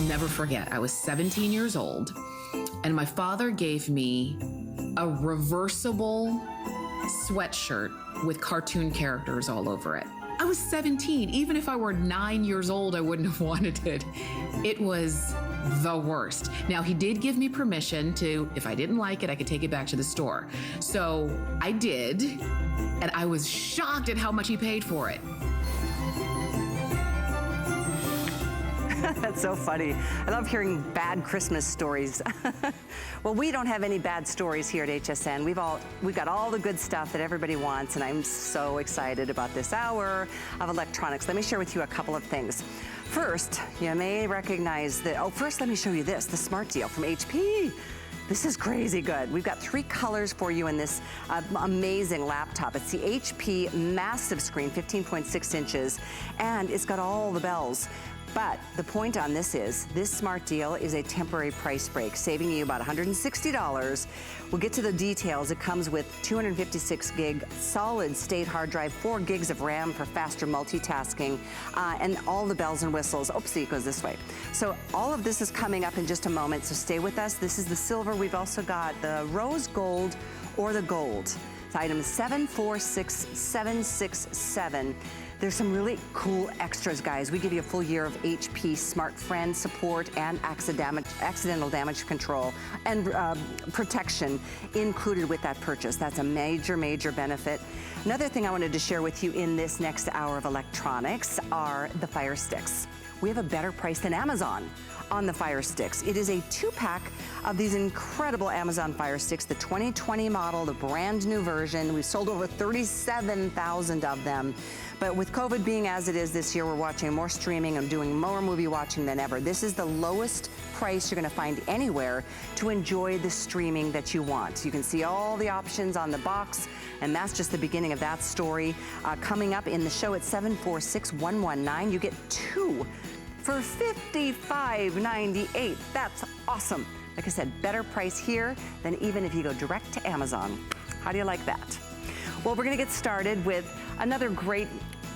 I'll never forget. I was 17 years old, and my father gave me a reversible sweatshirt with cartoon characters all over it. I was 17. Even if I were 9 years old, I wouldn't have wanted it. It was the worst. Now, he did give me permission to, if I didn't like it, I could take it back to the store. So I did, and I was shocked at how much he paid for it. That's so funny. I love hearing bad Christmas stories. Well, we don't have any bad stories here at HSN. We've got all the good stuff that everybody wants, and I'm so excited about this hour of electronics. Let me share with you a couple of things. First, you may recognize that, first let me show you this, the Smart Deal from HP. This is crazy good. We've got 3 colors for you in this amazing laptop. It's the HP massive screen, 15.6 inches, and it's got all the bells. But the point on this is, this Smart Deal is a temporary price break, saving you about $160. We'll get to the details. It comes with 256 gig solid state hard drive, 4 gigs of RAM for faster multitasking, and all the bells and whistles. Oopsie, it goes this way. So all of this is coming up in just a moment, so stay with us. This is the silver. We've also got the rose gold or the gold. It's item 746767. There's some really cool extras, guys. We give you a full year of HP Smart Friend support and accidental damage control and protection included with that purchase. That's a major, major benefit. Another thing I wanted to share with you in this next hour of electronics are the Fire Sticks. We have a better price than Amazon on the Fire Sticks. It is a 2-pack of these incredible Amazon Fire Sticks, the 2020 model, the brand new version. We've sold over 37,000 of them. But with COVID being as it is this year, we're watching more streaming and doing more movie watching than ever. This is the lowest price you're gonna find anywhere to enjoy the streaming that you want. You can see all the options on the box, and that's just the beginning of that story. Coming up in the show at 746119, you get 2 for $55.98. That's awesome. Like I said, better price here than even if you go direct to Amazon. How do you like that? Well, we're gonna get started with another great,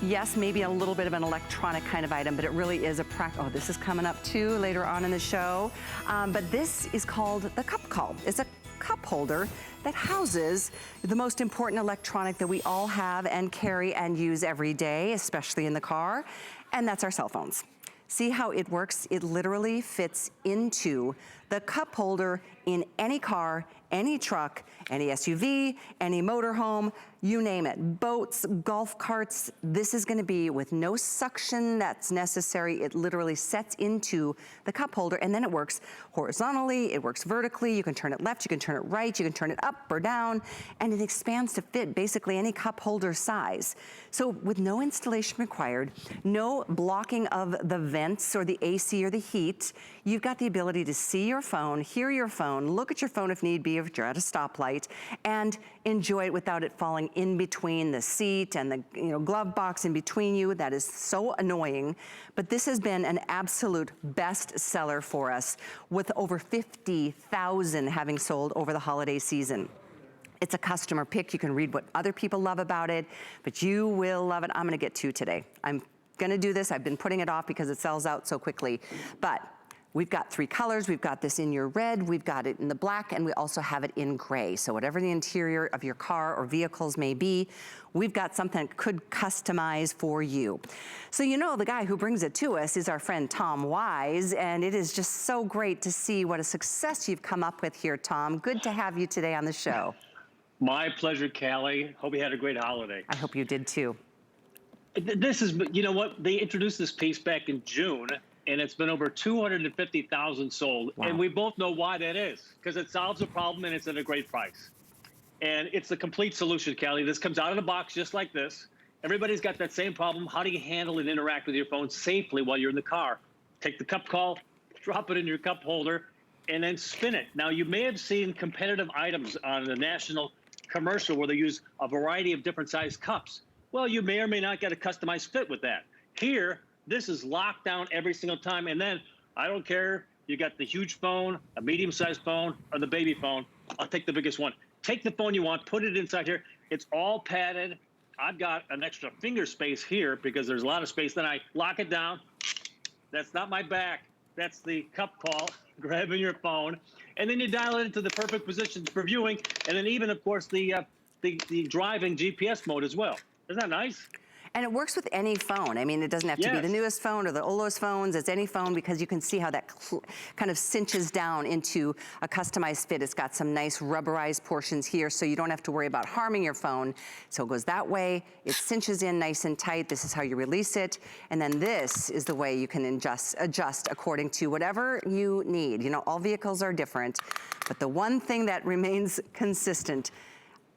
yes, maybe a little bit of an electronic kind of item, but it really is a oh, this is coming up too later on in the show. But this is called the Cup Call. It's a cup holder that houses the most important electronic that we all have and carry and use every day, especially in the car, and that's our cell phones. See how it works? It literally fits into the cup holder in any car, any truck, any SUV, any motorhome, you name it. Boats, golf carts, this is gonna be with no suction that's necessary. It literally sets into the cup holder, and then it works horizontally, it works vertically. You can turn it left, you can turn it right, you can turn it up or down, and it expands to fit basically any cup holder size. So with no installation required, no blocking of the vents or the AC or the heat, you've got the ability to see your phone, hear your phone, look at your phone if need be, if you're at a stoplight, and enjoy it without it falling in between the seat and the glove box in between you. That is so annoying. But this has been an absolute best seller for us, with over 50,000 having sold over the holiday season. It's a customer pick. You can read what other people love about it, but you will love it. I'm gonna get 2 today. I'm gonna do this. I've been putting it off because it sells out so quickly. But we've got 3 colors. We've got this in your red, we've got it in the black, and we also have it in gray. So whatever the interior of your car or vehicles may be, we've got something that could customize for you. So the guy who brings it to us is our friend Tom Wise, and it is just so great to see what a success you've come up with here, Tom. Good to have you today on the show. My pleasure, Callie. Hope you had a great holiday. I hope you did too. This is, what, they introduced this piece back in June, and it's been over 250,000 sold. Wow. And we both know why that is, because it solves a problem and it's at a great price. And it's the complete solution, Callie. This comes out of the box just like this. Everybody's got that same problem. How do you handle and interact with your phone safely while you're in the car? Take the cup call, drop it in your cup holder, and then spin it. Now, you may have seen competitive items on the national commercial where they use a variety of different size cups. Well, you may or may not get a customized fit with that. Here, this is locked down every single time. And then I don't care, you got the huge phone, a medium-sized phone, or the baby phone. I'll take the biggest one. Take the phone you want, put it inside here. It's all padded. I've got an extra finger space here because there's a lot of space. Then I lock it down. That's not my back. That's the cup call, grabbing your phone, and then you dial it into the perfect position for viewing, and then even, of course, the driving GPS mode as well. Isn't that nice? And it works with any phone. I mean, it doesn't have to be the newest phone or the oldest phones. It's any phone, because you can see how that kind of cinches down into a customized fit. It's got some nice rubberized portions here, so you don't have to worry about harming your phone. So it goes that way. It cinches in nice and tight. This is how you release it. And then this is the way you can adjust according to whatever you need. You know, all vehicles are different, but the one thing that remains consistent,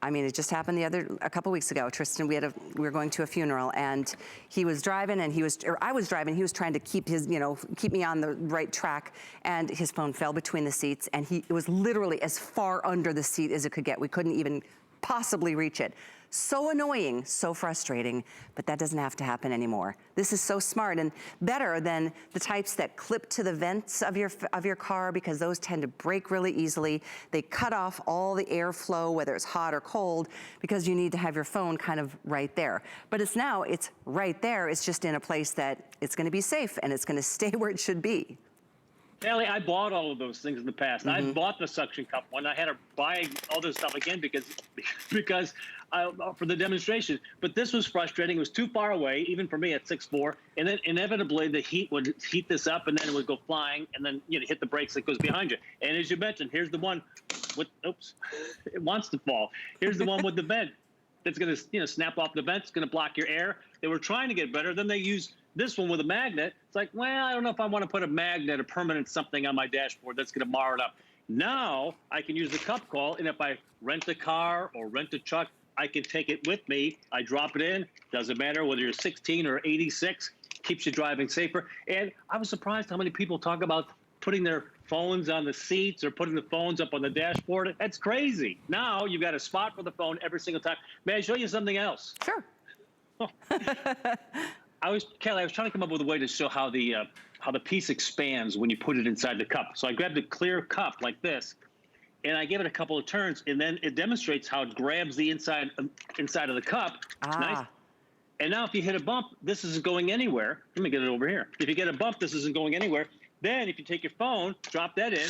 I mean, it just happened a couple weeks ago. Tristan, we were going to a funeral, and he was driving, and I was driving. He was trying to keep keep me on the right track, and his phone fell between the seats, and it was literally as far under the seat as it could get. We couldn't even possibly reach it. So annoying, so frustrating, but that doesn't have to happen anymore. This is so smart and better than the types that clip to the vents of your car, because those tend to break really easily. They cut off all the airflow, whether it's hot or cold, because you need to have your phone kind of right there. But it's right there. It's just in a place that it's going to be safe, and it's going to stay where it should be. Kelly, I bought all of those things in the past. I bought the suction cup one. I had to buy all this stuff again because for the demonstration. But this was frustrating. It was too far away, even for me at 6'4". And then inevitably the heat would heat this up, and then it would go flying, and then hit the brakes that goes behind you. And as you mentioned, here's the one with it wants to fall. Here's the one with the vent that's going to snap off the vent. It's going to block your air. They were trying to get better. Then they use this one with a magnet. It's like, well, I don't know if I want to put a magnet, a permanent something on my dashboard that's going to mar it up. Now I can use the cup call, and if I rent a car or rent a truck, I can take it with me. I drop it in. Doesn't matter whether you're 16 or 86. Keeps you driving safer. And I was surprised how many people talk about putting their phones on the seats or putting the phones up on the dashboard. That's crazy. Now you've got a spot for the phone every single time. May I show you something else? Sure. Kelly, I was trying to come up with a way to show how the piece expands when you put it inside the cup. So I grabbed a clear cup like this, and I give it a couple of turns, and then it demonstrates how it grabs the inside of the cup. Nice. And now if you hit a bump, this isn't going anywhere. Let me get it over here. If you get a bump, this isn't going anywhere. Then if you take your phone, drop that in,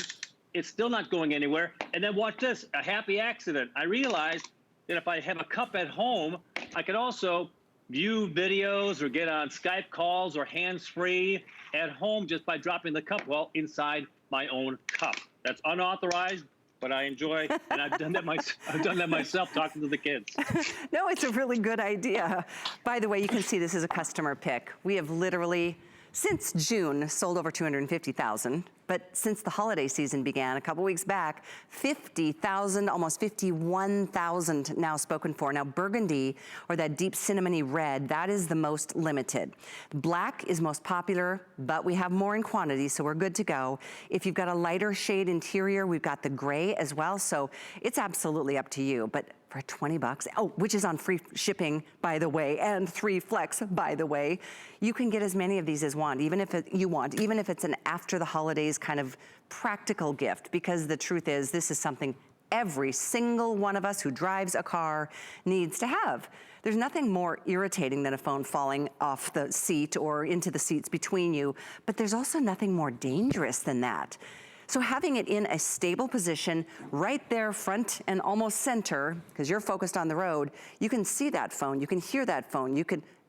it's still not going anywhere. And then watch this, a happy accident. I realized that if I have a cup at home, I could also view videos or get on Skype calls or hands-free at home just by dropping the cup inside my own cup. That's unauthorized, but I enjoy, and I've done that myself talking to the kids. No, it's a really good idea. By the way, you can see this is a customer pick. We have literally, since June, sold over 250,000. But since the holiday season began a couple weeks back, 50,000, almost 51,000 now spoken for. Now burgundy, or that deep cinnamony red, that is the most limited. Black is most popular, but we have more in quantity, so we're good to go. If you've got a lighter shade interior, we've got the gray as well, so it's absolutely up to you. But for 20 bucks, which is on free shipping, by the way, and 3 flex, by the way, you can get as many of these as even if it's an after the holidays kind of practical gift, because the truth is, this is something every single one of us who drives a car needs to have. There's nothing more irritating than a phone falling off the seat or into the seats between you, but there's also nothing more dangerous than that. So having it in a stable position right there front and almost center, because you're focused on the road, you can see that phone, you can hear that phone,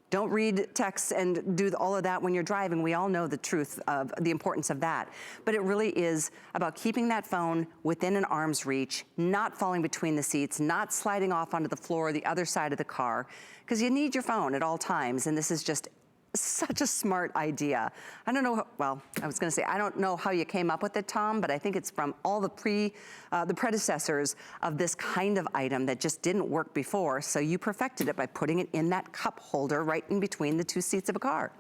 don't read texts and do all of that when you're driving. We all know the truth of the importance of that. But it really is about keeping that phone within an arm's reach, not falling between the seats, not sliding off onto the floor or the other side of the car, because you need your phone at all times, and this is just such a smart idea. I don't know, I was gonna say, I don't know how you came up with it, Tom, but I think it's from all the predecessors of this kind of item that just didn't work before, so you perfected it by putting it in that cup holder right in between the 2 seats of a car.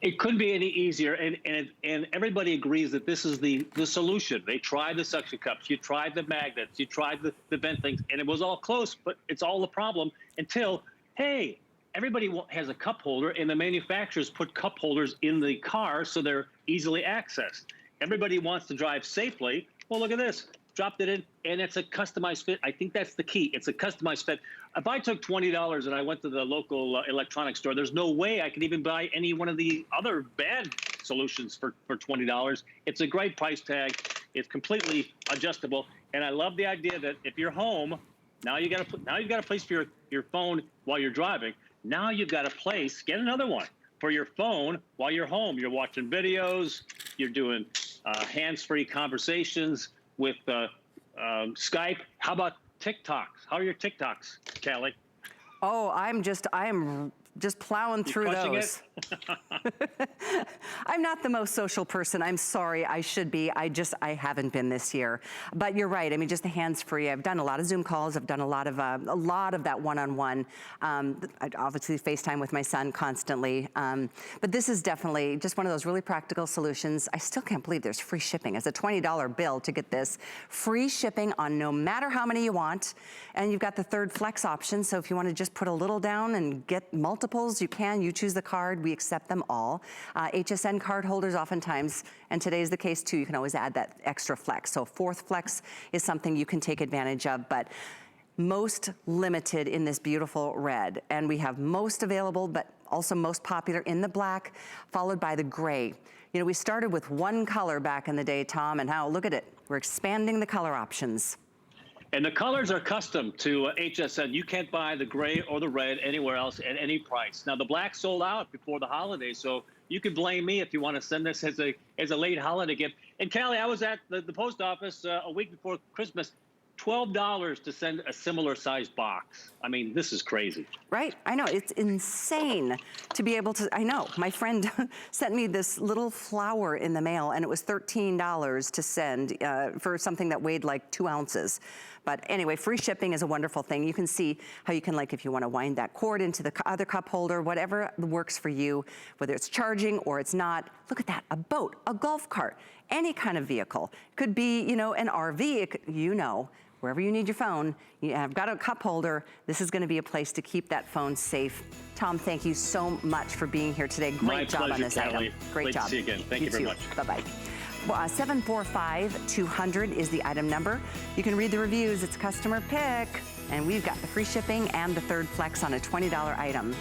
It couldn't be any easier, and everybody agrees that this is the solution. They tried the suction cups, you tried the magnets, you tried the vent things, and it was all close, but it's all the problem until, hey, everybody has a cup holder, and the manufacturers put cup holders in the car so they're easily accessed. Everybody wants to drive safely. Well, look at this. dropped it in, and it's a customized fit. I think that's the key. It's a customized fit. If I took $20 and I went to the local electronics store, there's no way I could even buy any one of the other bad solutions for $20. It's a great price tag. It's completely adjustable, and I love the idea that if you're home, now you got a place for your phone while you're driving. Now you've got a place. Get another one for your phone while you're home. You're watching videos. You're doing hands-free conversations with Skype. How about TikToks? How are your TikToks, Callie? Oh, I am just plowing through those. I'm not the most social person. I'm sorry, I should be. I haven't been this year. But you're right. I mean, just the hands-free. I've done a lot of Zoom calls. I've done a lot of that one-on-one. I obviously FaceTime with my son constantly. But this is definitely just one of those really practical solutions. I still can't believe there's free shipping. It's a $20 bill to get this. Free shipping on no matter how many you want. And you've got the third flex option. So if you want to just put a little down and get multiples, you can. You choose the card. We accept them all. HSN card holders oftentimes, and today's the case too, you can always add that extra flex. So fourth flex is something you can take advantage of, but most limited in this beautiful red. And we have most available, but also most popular in the black, followed by the gray. You know, we started with one color back in the day, Tom, and now look at it. We're expanding the color options. And the colors are custom to HSN. You can't buy the gray or the red anywhere else at any price. Now, the black sold out before the holiday, so you could blame me if you want to send this as a late holiday gift. And Callie, I was at the post office a week before Christmas. $12 to send a similar sized box. I mean, this is crazy. Right, I know, it's insane to be able to, I know, my friend sent me this little flower in the mail and it was $13 to send for something that weighed like 2 ounces. But anyway, free shipping is a wonderful thing. You can see how you can, like, if you want to wind that cord into the other cup holder, whatever works for you, whether it's charging or it's not. Look at that, a boat, a golf cart, any kind of vehicle. It could be, you know, an RV, wherever you need your phone, you have got a cup holder. This is going to be a place to keep that phone safe. Tom, thank you so much for being here today. Great job on this item. Great job. To see you again. Thank you very much. Bye-bye. Well, 745-200 is the item number. You can read the reviews. It's customer pick. And we've got the free shipping and the third flex on a $20 item.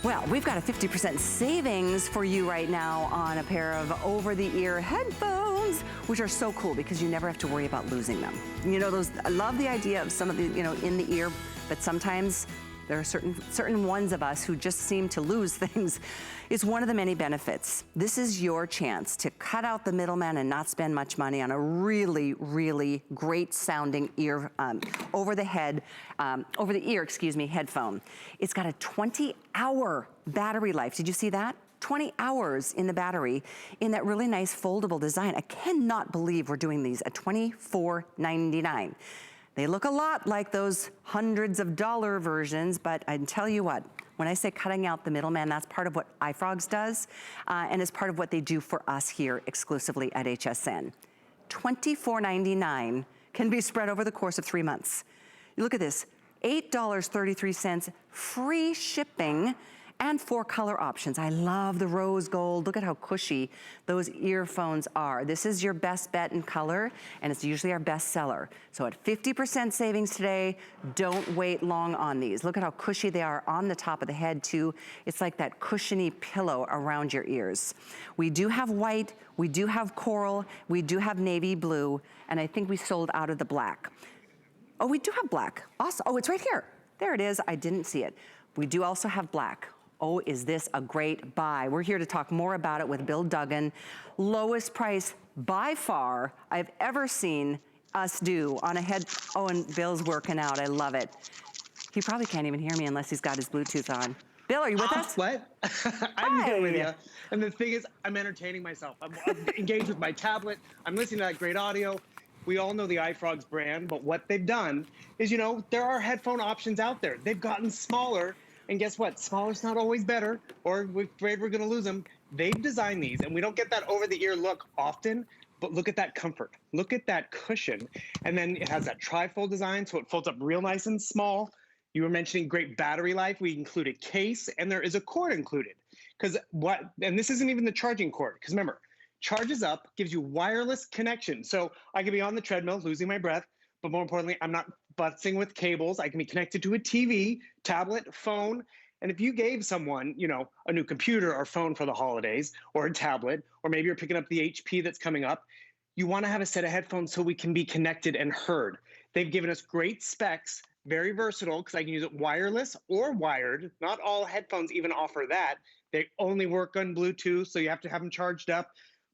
Well, we've got a 50% savings for you right now on a pair of over-the-ear headphones, which are so cool because you never have to worry about losing them. You know, I love the idea of some of the, in the ear, but sometimes there are certain ones of us who just seem to lose things. It's one of the many benefits. This is your chance to cut out the middleman and not spend much money on a really, really great sounding ear, over the ear headphone. It's got a 20-hour battery life. Did you see that? 20 hours in the battery in that really nice foldable design. I cannot believe we're doing these at $24.99. They look a lot like those hundreds of dollar versions, but I tell you what, when I say cutting out the middleman, that's part of what iFrogs does, and is part of what they do for us here exclusively at HSN. $24.99 can be spread over the course of 3 months. You look at this, $8.33 free shipping and 4 color options. I love the rose gold. Look at how cushy those earphones are. This is your best bet in color, and it's usually our best seller. So at 50% savings today, don't wait long on these. Look at how cushy they are on the top of the head too. It's like that cushiony pillow around your ears. We do have white, we do have coral, we do have navy blue, and I think we sold out of the black. Oh, we do have black. Awesome. Oh, it's right here. There it is. I didn't see it. We do also have black. Oh, is this a great buy? We're here to talk more about it with Bill Duggan. Lowest price by far I've ever seen us do on a head. Oh, and Bill's working out. I love it. He probably can't even hear me unless he's got his Bluetooth on. Bill, are you with us? What? I'm here with you. And the thing is, I'm entertaining myself. I'm engaged with my tablet. I'm listening to that great audio. We all know the iFrogs brand, but what they've done is, there are headphone options out there. They've gotten smaller. And guess what? Smaller's not always better, or we're afraid we're going to lose them. They've designed these, and we don't get that over-the-ear look often, but look at that comfort. Look at that cushion. And then it has that tri-fold design, so it folds up real nice and small. You were mentioning great battery life. We include a case, and there is a cord included. And this isn't even the charging cord, because remember, charges up, gives you wireless connection. So I can be on the treadmill, losing my breath, but more importantly, I'm not butzing with cables. I can be connected to a TV, tablet, phone. And if you gave someone, you know, a new computer or phone for the holidays, or a tablet, or maybe you're picking up the HP that's coming up, you want to have a set of headphones so we can be connected and heard. They've given us great specs, very versatile, because I can use it wireless or wired. Not all headphones even offer that. They only work on Bluetooth, so you have to have them charged up.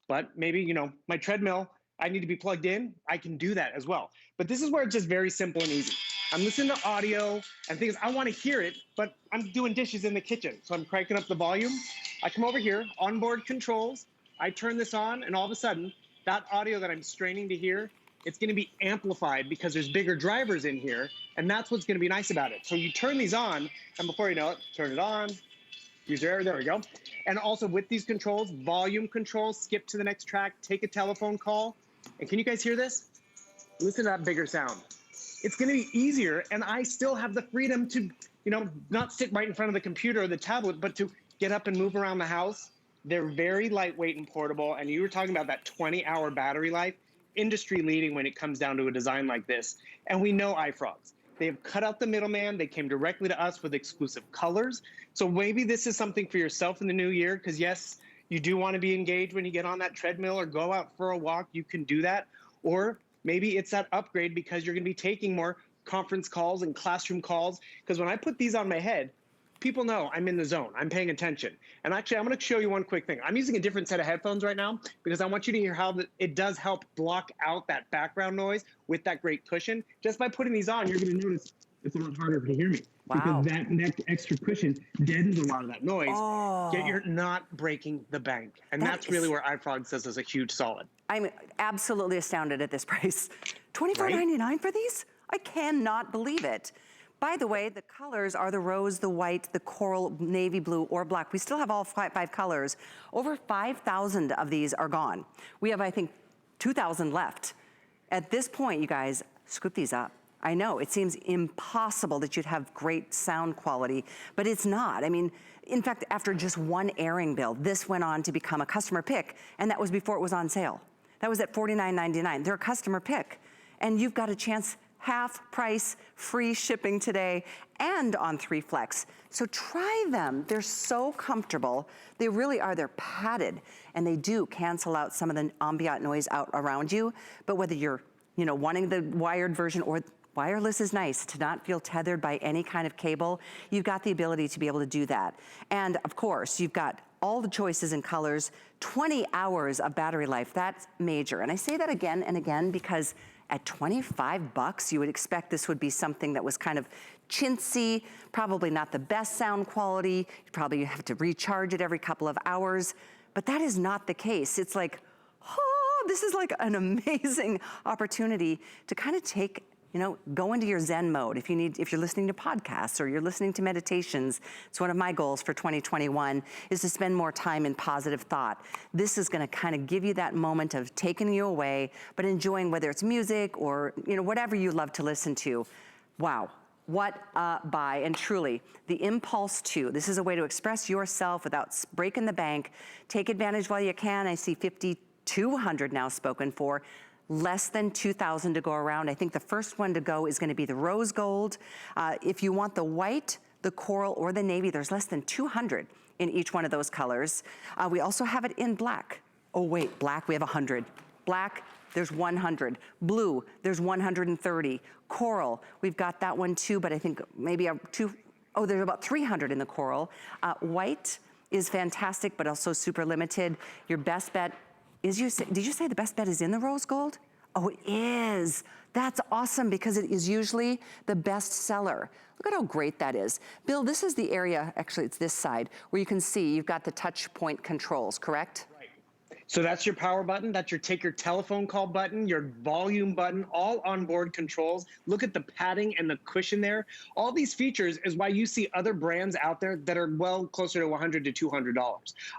But maybe, you know, my treadmill, I need to be plugged in. I can do that as well. But this is where it's just very simple and easy. I'm listening to audio and things. I want to hear it, but I'm doing dishes in the kitchen. So I'm cranking up the volume. I come over here, onboard controls. I turn this on, and all of a sudden, that audio that I'm straining to hear, it's going to be amplified because there's bigger drivers in here. And that's what's going to be nice about it. So you turn these on, and before you know it, turn it on. User error, there we go. And also with these controls, volume controls, skip to the next track, take a telephone call. And can you guys hear this? Listen to that bigger sound. It's gonna be easier, and I still have the freedom to, you know, not sit right in front of the computer or the tablet, but to get up and move around the house. They're very lightweight and portable, and you were talking about that 20-hour battery life, industry leading when it comes down to a design like this. And we know iFrogs. They have cut out the middleman. They came directly to us with exclusive colors. So maybe this is something for yourself in the new year, because yes, you do want to be engaged when you get on that treadmill or go out for a walk. You can do that. Or maybe it's that upgrade because you're going to be taking more conference calls and classroom calls. Because when I put these on my head, people know I'm in the zone. I'm paying attention. And actually, I'm going to show you one quick thing. I'm using a different set of headphones right now because I want you to hear how it does help block out that background noise with that great cushion. Just by putting these on, you're going to notice it's a lot harder to hear me. Wow. Because that extra cushion deadens a lot of that noise, yet you're not breaking the bank. And that's really where iFrog says is a huge solid. I'm absolutely astounded at this price. $24.99 for these? I cannot believe it. By the way, the colors are the rose, the white, the coral, navy blue, or black. We still have all five colors. Over 5,000 of these are gone. We have, I think, 2,000 left. At this point, you guys, scoop these up. I know, it seems impossible that you'd have great sound quality, but it's not. I mean, in fact, after just one airing bill, this went on to become a customer pick, and that was before it was on sale. That was at $49.99. They're a customer pick, and you've got a chance, half price, free shipping today, and on 3 Flex. So try them. They're so comfortable. They really are. They're padded, and they do cancel out some of the ambient noise out around you. But whether you're, you know, wanting the wired version or wireless is nice, to not feel tethered by any kind of cable, you've got the ability to be able to do that. And of course, you've got all the choices and colors, 20 hours of battery life. That's major. And I say that again and again because at 25 bucks, you would expect this would be something that was kind of chintzy, probably not the best sound quality. You probably have to recharge it every couple of hours, but that is not the case. It's like, oh, this is like an amazing opportunity to kind of take, you know, go into your Zen mode. If you're listening to podcasts or you're listening to meditations, it's one of my goals for 2021 is to spend more time in positive thought. This is gonna kind of give you that moment of taking you away, but enjoying whether it's music or, you know, whatever you love to listen to. Wow. What a buy. And truly, the Impulse 2, this is a way to express yourself without breaking the bank. Take advantage while you can. I see 5,200 now spoken for. Less than 2,000 to go around. I think the first one to go is gonna be the rose gold. If you want the white, the coral, or the navy, there's less than 200 in each one of those colors. We also have it in black. Oh wait, black, we have 100. Black, there's 100. Blue, there's 130. Coral, we've got that one too, but I think maybe there's about 300 in the coral. White is fantastic, but also super limited. Your best bet did you say the best bet is in the rose gold? Oh, it is. That's awesome because it is usually the best seller. Look at how great that is. Bill, this is the area, actually it's this side, where you can see you've got the touch point controls, correct? So that's your power button. That's your take your telephone call button, your volume button, all onboard controls. Look at the padding and the cushion there. All these features is why you see other brands out there that are well closer to $100 to $200.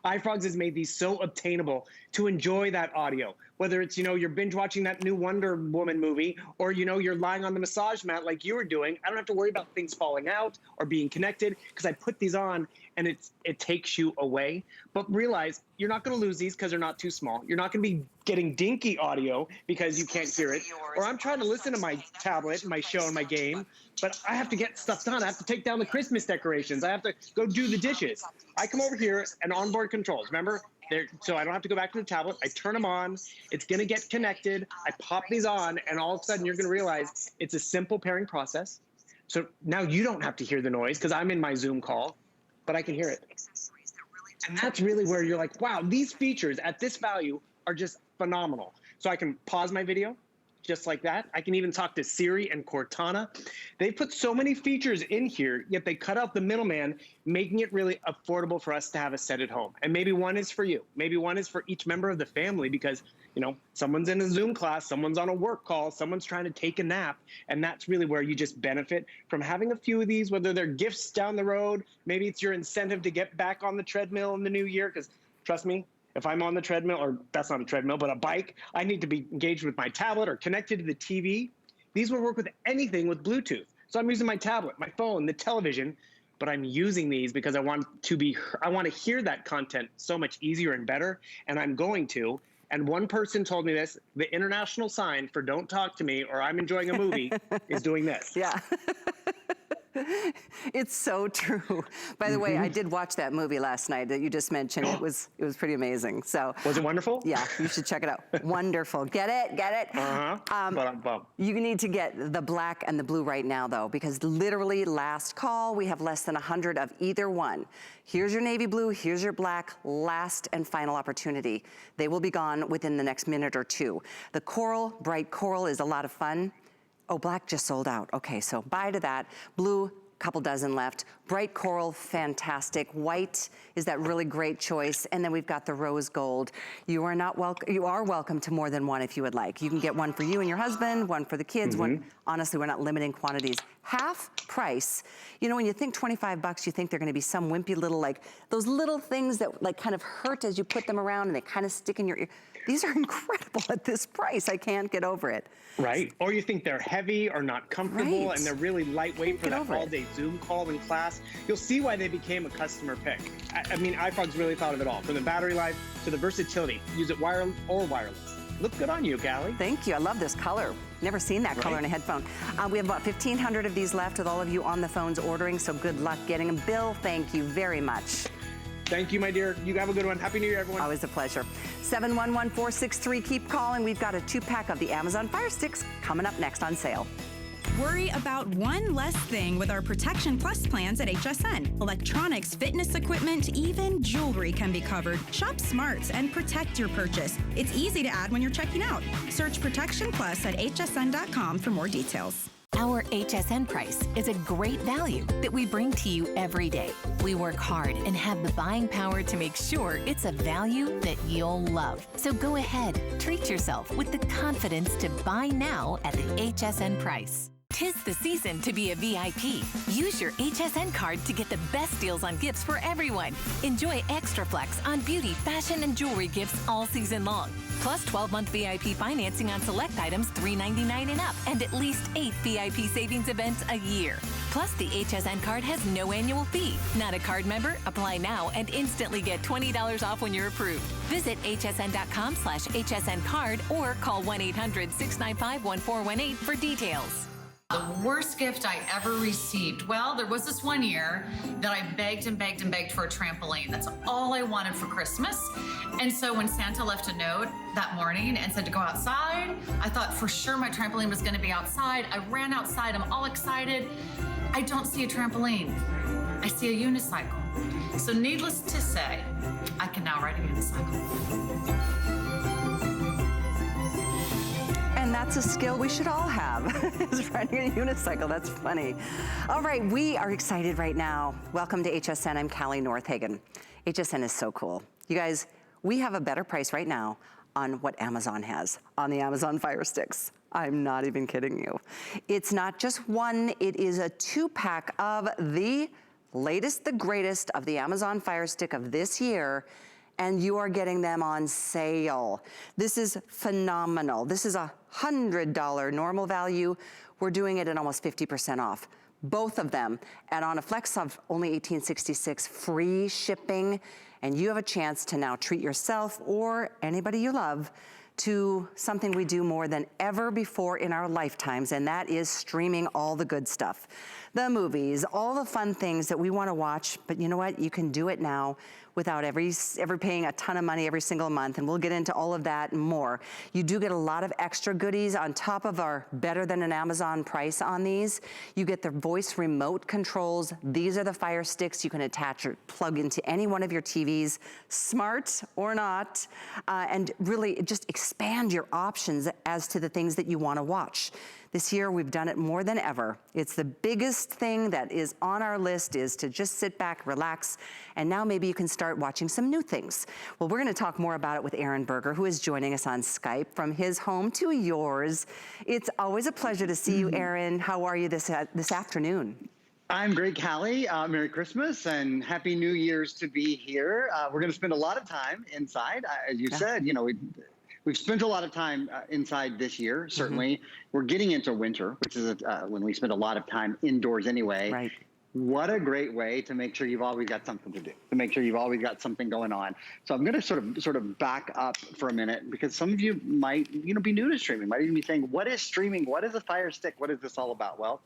iFrogs has made these so obtainable to enjoy that audio. Whether it's, you know, you're binge watching that new Wonder Woman movie, or, you know, you're lying on the massage mat like you were doing. I don't have to worry about things falling out or being connected because I put these on and it takes you away. But realize you're not going to lose these because they're not too small. You're not going to be getting dinky audio because you can't hear it. Or I'm trying to listen to my tablet, my show, and my game, but I have to get stuff done. I have to take down the Christmas decorations. I have to go do the dishes. I come over here and onboard controls, remember? So I don't have to go back to the tablet. I turn them on. It's going to get connected. I pop these on, and all of a sudden you're going to realize it's a simple pairing process. So now you don't have to hear the noise because I'm in my Zoom call, but I can hear it. And that's really where you're like, wow, these features at this value are just phenomenal. So I can pause my video just like that. I can even talk to Siri and Cortana. They put so many features in here, yet they cut out the middleman, making it really affordable for us to have a set at home. And maybe one is for you. Maybe one is for each member of the family because, you know, someone's in a Zoom class, someone's on a work call, someone's trying to take a nap. And that's really where you just benefit from having a few of these, whether they're gifts down the road, maybe it's your incentive to get back on the treadmill in the new year. Because trust me, if I'm on the treadmill, or that's not a treadmill, but a bike, I need to be engaged with my tablet or connected to the TV. These will work with anything with Bluetooth. So I'm using my tablet, my phone, the television, but I'm using these because I want to hear that content so much easier and better, and I'm going to. And one person told me this, the international sign for don't talk to me or I'm enjoying a movie is doing this. Yeah. It's so true. By the way, I did watch that movie last night that you just mentioned. It was pretty amazing. So was it wonderful? Yeah, you should check it out. Wonderful. Get it? Get it? You need to get the black and the blue right now, though, because literally last call, we have less than 100 of either one. Here's your navy blue, here's your black, last and final opportunity. They will be gone within the next minute or two. The coral, bright coral, is a lot of fun. Oh, black just sold out. Okay, so bye to that. Blue, couple dozen left. Bright coral, fantastic. White is that really great choice. And then we've got the rose gold. You are welcome to more than one if you would like. You can get one for you and your husband, one for the kids, one. Honestly, we're not limiting quantities. Half price. You know, when you think 25 bucks, you think they're gonna be some wimpy little, like, those little things that like kind of hurt as you put them around and they kind of stick in your ear. These are incredible at this price. I can't get over it. Right. Or you think they're heavy or not comfortable, and they're really lightweight for that all-day Zoom call in class. You'll see why they became a customer pick. I mean, iFrog's really thought of it all, from the battery life to the versatility. Use it wired or wireless. Look good on you, Callie. Thank you. I love this color. Never seen that color in a headphone. We have about 1,500 of these left with all of you on the phones ordering, so good luck getting them. Bill, thank you very much. Thank you, my dear. You have a good one. Happy New Year, everyone. Always a pleasure. 711-463. Keep calling. We've got a 2-pack of the Amazon Fire Sticks coming up next on sale. Worry about one less thing with our Protection Plus plans at HSN. Electronics, fitness equipment, even jewelry can be covered. Shop smarts and protect your purchase. It's easy to add when you're checking out. Search Protection Plus at hsn.com for more details. Our HSN price is a great value that we bring to you every day. We work hard and have the buying power to make sure it's a value that you'll love. So go ahead, treat yourself with the confidence to buy now at the HSN price. 'Tis the season to be a VIP. Use your HSN card to get the best deals on gifts for everyone. Enjoy extra flex on beauty, fashion, and jewelry gifts all season long. Plus 12-month VIP financing on select items $3.99 and up, and at least 8 VIP savings events a year. Plus, the HSN card has no annual fee. Not a card member? Apply now and instantly get $20 off when you're approved. Visit hsn.com/HSN card or call 1-800-695-1418 for details. The worst gift I ever received. Well, there was this one year that I begged and begged and begged for a trampoline. That's all I wanted for Christmas. And so when Santa left a note that morning and said to go outside, I thought for sure my trampoline was going to be outside. I ran outside. I'm all excited. I don't see a trampoline. I see a unicycle. So needless to say, I can now ride a unicycle. And that's a skill we should all have, is riding a unicycle. That's funny. All right, we are excited right now. Welcome to HSN. I'm Callie Northagen. HSN is so cool. You guys, we have a better price right now on what Amazon has on the Amazon Fire Sticks. I'm not even kidding you. It's not just one, it is a 2-pack of the latest, the greatest of the Amazon Fire Stick of this year, and you are getting them on sale. This is phenomenal. This is $100 normal value. We're doing it at almost 50% off. both of them, and on a flex of only $18.66, free shipping, and you have a chance to now treat yourself or anybody you love to something we do more than ever before in our lifetimes, and that is streaming all the good stuff. The movies, all the fun things that we want to watch, but you know what? You can do it now without ever paying a ton of money every single month, and we'll get into all of that and more. You do get a lot of extra goodies on top of our better than an Amazon price on these. You get the voice remote controls. These are the Fire Sticks you can attach or plug into any one of your TVs, smart or not, and really just expand your options as to the things that you want to watch. This year, we've done it more than ever. It's the biggest thing that is on our list is to just sit back, relax, and now maybe you can start watching some new things. Well, we're gonna talk more about it with Aaron Berger, who is joining us on Skype from his home to yours. It's always a pleasure to see you, Aaron. How are you this afternoon? I'm great, Callie. Merry Christmas and Happy New Year's to be here. We're gonna spend a lot of time inside. As you said, you know, we've spent a lot of time inside this year, certainly. We're getting into winter, which is when we spend a lot of time indoors anyway. Right. What a great way to make sure you've always got something to do, to make sure you've always got something going on. So I'm going to sort of back up for a minute, because some of you might, be new to streaming, might even be saying, what is streaming? What is a Fire Stick? What is this all about? Well,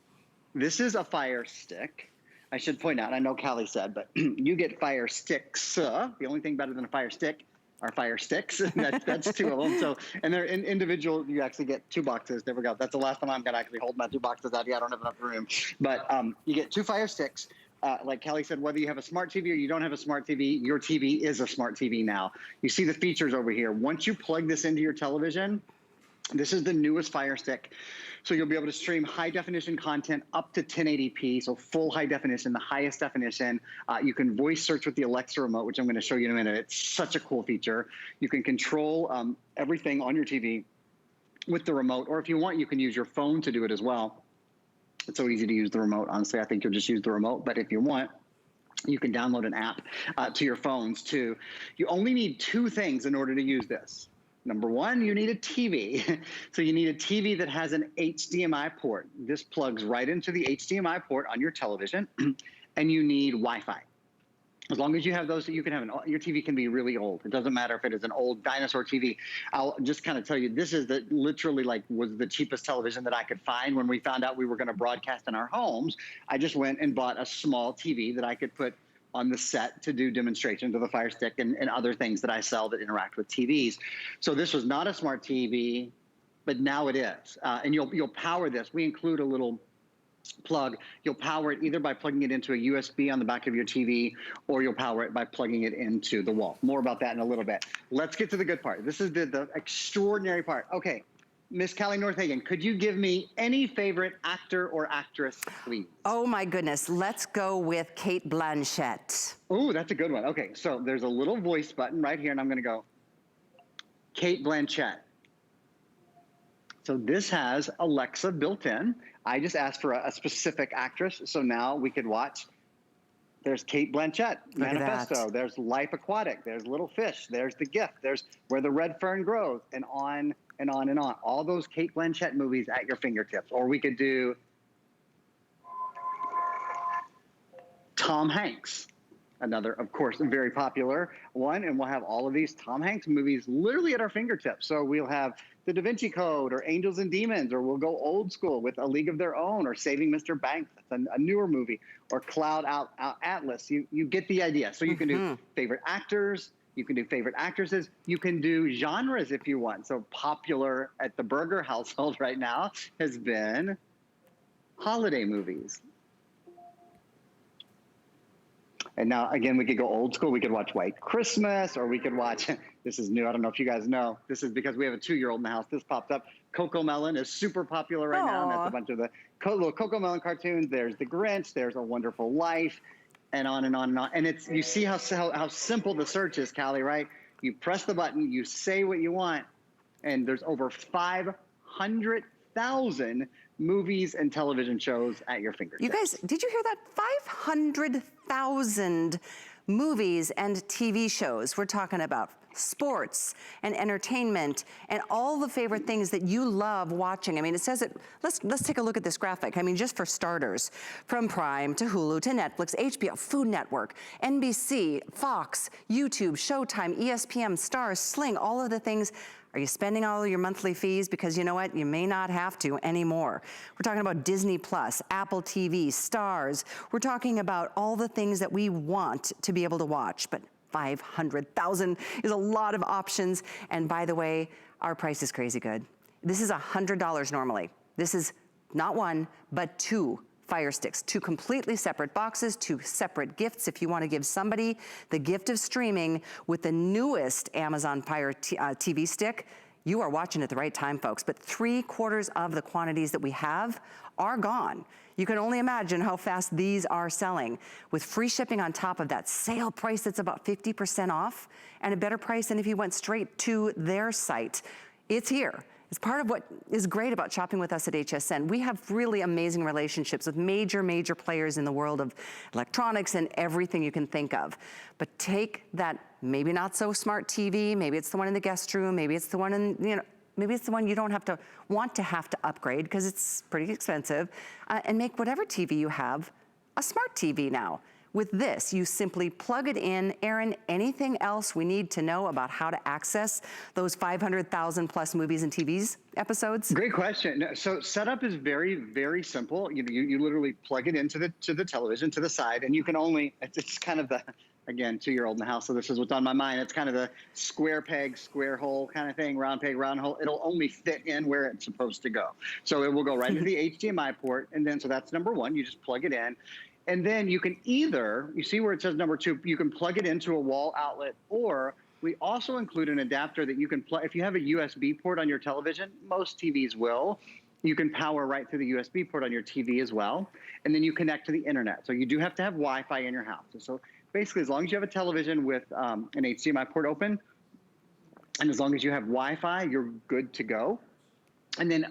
this is a Fire Stick. I should point out, I know Callie said, but you get Fire Sticks. The only thing better than a Fire Stick are Fire Sticks. That's two of them. So, and they're individual. You actually get 2 boxes. There we go. That's the last time I'm going to actually hold my 2 boxes out. Yeah, I don't have enough room. But you get 2 Fire Sticks. Like Callie said, whether you have a smart TV or you don't have a smart TV, your TV is a smart TV now. You see the features over here. Once you plug this into your television, this is the newest Fire Stick. So you'll be able to stream high definition content up to 1080p, so full high definition, the highest definition. You can voice search with the Alexa remote, which I'm going to show you in a minute. It's such a cool feature. You can control everything on your TV with the remote, or if you want, you can use your phone to do it as well. It's so easy to use the remote. Honestly, I think you'll just use the remote, but if you want, you can download an app to your phones too. You only need 2 things in order to use this. Number 1, you need a TV. So you need a TV that has an HDMI port. This plugs right into the HDMI port on your television, and you need Wi-Fi. As long as you have those, you can have your TV can be really old. It doesn't matter if it is an old dinosaur TV. I'll just kind of tell you, this is literally was the cheapest television that I could find when we found out we were going to broadcast in our homes. I just went and bought a small TV that I could put on the set to do demonstrations of the Fire Stick and other things that I sell that interact with TVs. So this was not a smart TV, but now it is. And you'll power this. We include a little plug. You'll power it either by plugging it into a USB on the back of your TV, or you'll power it by plugging it into the wall. More about that in a little bit. Let's get to the good part. This is the extraordinary part. Okay. Miss Callie Northagen, could you give me any favorite actor or actress, please? Oh my goodness, let's go with Cate Blanchett. Oh, that's a good one. Okay, so there's a little voice button right here, and I'm gonna go, Cate Blanchett. So this has Alexa built in. I just asked for a specific actress, so now we could watch. There's Cate Blanchett, Manifesto. There's Life Aquatic. There's Little Fish. There's The Gift. There's Where the Red Fern Grows, and on and on and on. All those Cate Blanchett movies at your fingertips. Or we could do Tom Hanks, another, of course, very popular one, and we'll have all of these Tom Hanks movies literally at our fingertips. So we'll have The Da Vinci Code, or Angels and Demons, or we'll go old school with A League of Their Own, or Saving Mr. Banks, that's a newer movie, or Cloud Atlas. You get the idea. So you can do favorite actors, you can do favorite actresses, you can do genres if you want. So popular at the Berger household right now has been holiday movies. And now, again, we could go old school. We could watch White Christmas, or we could watch, this is new, I don't know if you guys know. This is because we have a 2-year-old in the house. This popped up. Coco Melon is super popular right now, and that's a bunch of the little Coco Melon cartoons. There's The Grinch, there's A Wonderful Life, and on and on and on. And it's, you see how simple the search is, Callie, right? You press the button, you say what you want, and there's over 500,000 movies and television shows at your fingertips. You guys, did you hear that? 500,000 movies and TV shows. We're talking about sports and entertainment and all the favorite things that you love watching. I mean, it says it, let's take a look at this graphic. I mean, just for starters, from Prime to Hulu to Netflix, HBO, Food Network, NBC, Fox, YouTube, Showtime, ESPN, Starz, Sling, all of the things. Are you spending all of your monthly fees? Because you know what? You may not have to anymore. We're talking about Disney Plus, Apple TV, Starz. We're talking about all the things that we want to be able to watch, but 500,000 is a lot of options. And by the way, our price is crazy good. This is $100 normally. This is not one, but 2 Fire Sticks, 2 completely separate boxes, 2 separate gifts. If you want to give somebody the gift of streaming with the newest Amazon Fire TV stick, you are watching at the right time, folks. But 3/4 of the quantities that we have are gone. You can only imagine how fast these are selling. With free shipping on top of that, sale price that's about 50% off, and a better price than if you went straight to their site. It's here. It's part of what is great about shopping with us at HSN. We have really amazing relationships with major players in the world of electronics and everything you can think of. But take that maybe not so smart TV, maybe it's the one in the guest room, maybe it's the one in, maybe it's the one you don't have to want to have to upgrade because it's pretty expensive, and make whatever TV you have a smart TV now. With this, you simply plug it in. Aaron, anything else we need to know about how to access those 500,000 plus movies and TVs episodes? Great question. So setup is very, very simple. You literally plug it into the television to the side, and you can only, it's kind of the, again, 2-year-old in the house, so this is what's on my mind. It's kind of the square peg, square hole kind of thing, round peg, round hole. It'll only fit in where it's supposed to go. So it will go right into the HDMI port, and then, so that's number one, you just plug it in. And then you can either, you see where it says number 2, you can plug it into a wall outlet, or we also include an adapter that you can plug. If you have a USB port on your television, most TVs will, you can power right through the USB port on your TV as well. And then you connect to the internet. So you do have to have Wi-Fi in your house. So basically, as long as you have a television with an HDMI port open, and as long as you have Wi-Fi, you're good to go. And then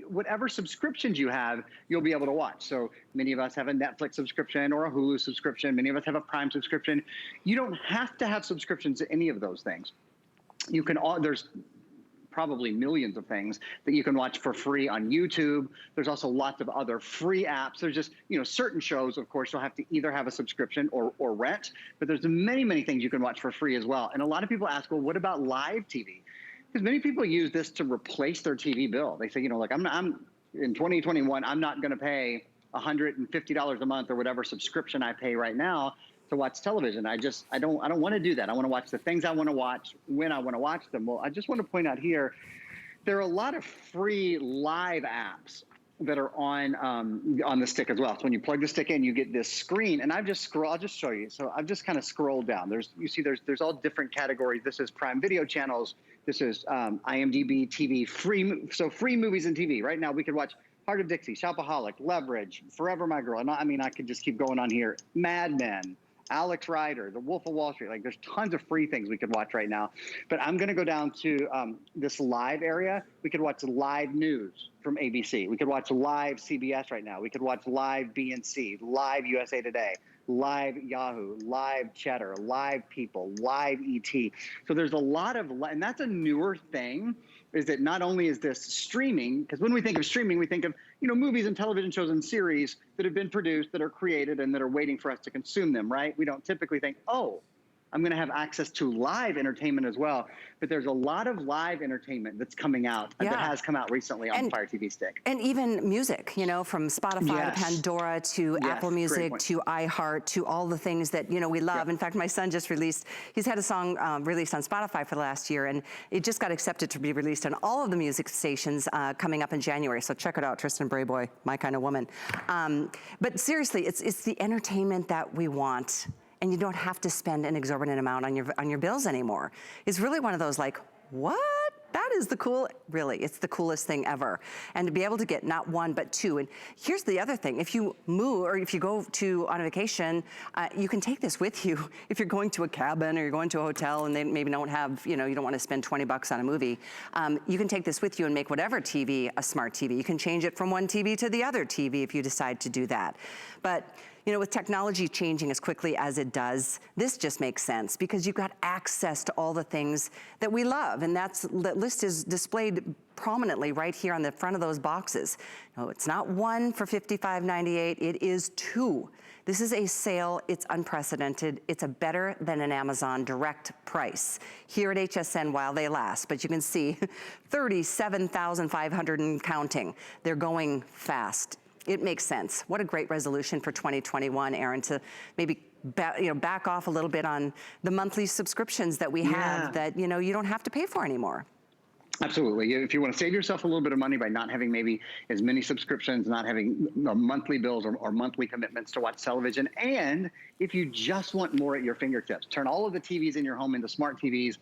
whatever subscriptions you have, you'll be able to watch. So many of us have a Netflix subscription or a Hulu subscription. Many of us have a Prime subscription. You don't have to have subscriptions to any of those things. You can, there's probably millions of things that you can watch for free on YouTube. There's also lots of other free apps. There's just, certain shows, of course, you'll have to either have a subscription or rent. But there's many things you can watch for free as well. And a lot of people ask, well, what about live TV? Because many people use this to replace their TV bill. They say, like I'm in 2021, I'm not going to pay $150 a month or whatever subscription I pay right now to watch television. I don't want to do that. I want to watch the things I want to watch when I want to watch them. Well, I just want to point out here, there are a lot of free live apps that are on the stick as well. So when you plug the stick in, you get this screen, and I'll just show you. So I've just kind of scrolled down. There's all different categories. This is Prime Video channels. This is IMDb TV, free movies and TV. Right now we could watch Heart of Dixie, Shopaholic, Leverage, Forever My Girl. And I could just keep going on here. Mad Men, Alex Rider, The Wolf of Wall Street. Like, there's tons of free things we could watch right now. But I'm going to go down to this live area. We could watch live news from ABC. We could watch live CBS right now. We could watch live BNC, live USA Today, live Yahoo, live Cheddar, live People, live ET. So there's a lot of, and that's a newer thing, is that not only is this streaming, because when we think of streaming, we think of, movies and television shows and series that have been produced, that are created, and that are waiting for us to consume them, right? We don't typically think, oh, I'm going to have access to live entertainment as well. But there's a lot of live entertainment that's coming out, that has come out recently on Fire TV Stick. And even music, from Spotify to Pandora to Apple Music to iHeart to all the things that, we love. In fact, my son just he's had a song released on Spotify for the last year, and it just got accepted to be released on all of the music stations coming up in January. So check it out, Tristan Brayboy, My Kind of Woman. But seriously, it's the entertainment that we want. And you don't have to spend an exorbitant amount on your bills anymore. It's really one of those like, what? That is it's the coolest thing ever. And to be able to get not one, but 2. And here's the other thing. If you move, or if you go on a vacation, you can take this with you. If you're going to a cabin or you're going to a hotel and they maybe don't have, you don't want to spend $20 on a movie, you can take this with you and make whatever TV a smart TV. You can change it from one TV to the other TV if you decide to do that. But You know, with technology changing as quickly as it does, this just makes sense because you've got access to all the things that we love, and that list is displayed prominently right here on the front of those boxes. No, it's not one for $55.98, it is two. This is a sale, it's unprecedented. It's a better than an Amazon direct price here at HSN while they last. But you can see 37,500 and counting. They're going fast. It makes sense. What a great resolution for 2021, Erin, to maybe back off a little bit on the monthly subscriptions that we have that, you know, you don't have to pay for anymore. Absolutely. If you want to save yourself a little bit of money by not having maybe as many subscriptions, not having monthly bills or monthly commitments to watch television, and if you just want more at your fingertips, turn all of the TVs in your home into smart TVs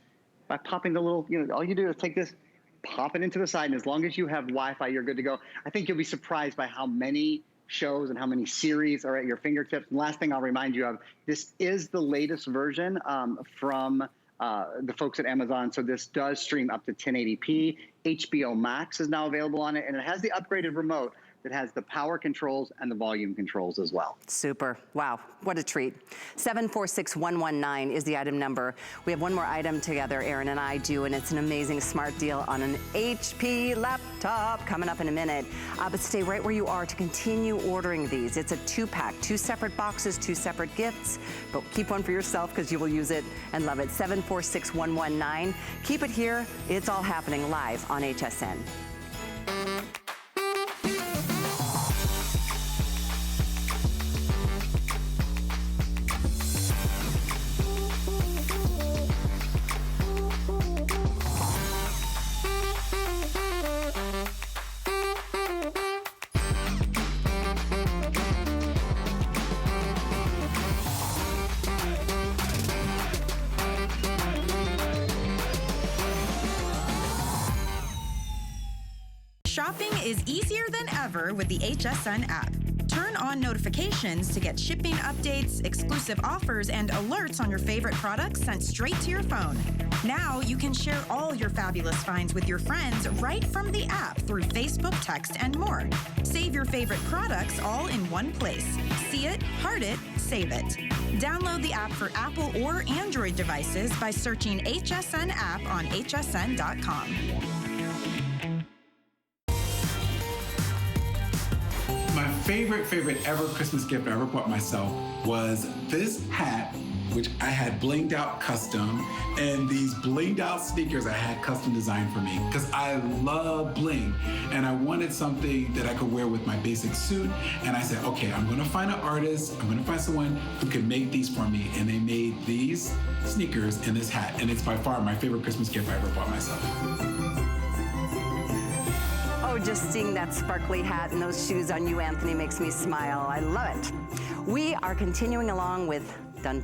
by popping the little, all you do is take this, pop it into the side, and as long as you have Wi-Fi, you're good to go. I think you'll be surprised by how many shows and how many series are at your fingertips. And last thing I'll remind you of, this is the latest version from the folks at Amazon. So this does stream up to 1080p. HBO Max is now available on it, and it has the upgraded remote that has the power controls and the volume controls as well. Super. Wow. What a treat. 746119 is the item number. We have one more item together, Erin and I do, and it's an amazing smart deal on an HP laptop coming up in a minute. But stay right where you are to continue ordering these. It's a 2-pack, 2 separate boxes, 2 separate gifts, but keep one for yourself because you will use it and love it. 746119. Keep it here. It's all happening live on HSN. Shopping is easier than ever with the HSN app. Turn on notifications to get shipping updates, exclusive offers, and alerts on your favorite products sent straight to your phone. Now you can share all your fabulous finds with your friends right from the app through Facebook, text, and more. Save your favorite products all in one place. See it, heart it, save it. Download the app for Apple or Android devices by searching HSN app on hsn.com. My favorite ever Christmas gift I ever bought myself was this hat, which I had blinged out custom, and these blinged out sneakers I had custom designed for me because I love bling, and I wanted something that I could wear with my basic suit. And I said, okay, I'm gonna find an artist, I'm gonna find someone who can make these for me. And they made these sneakers and this hat, and it's by far my favorite Christmas gift I ever bought myself. Oh, just seeing that sparkly hat and those shoes on you, Anthony, makes me smile. I love it. We are continuing along with an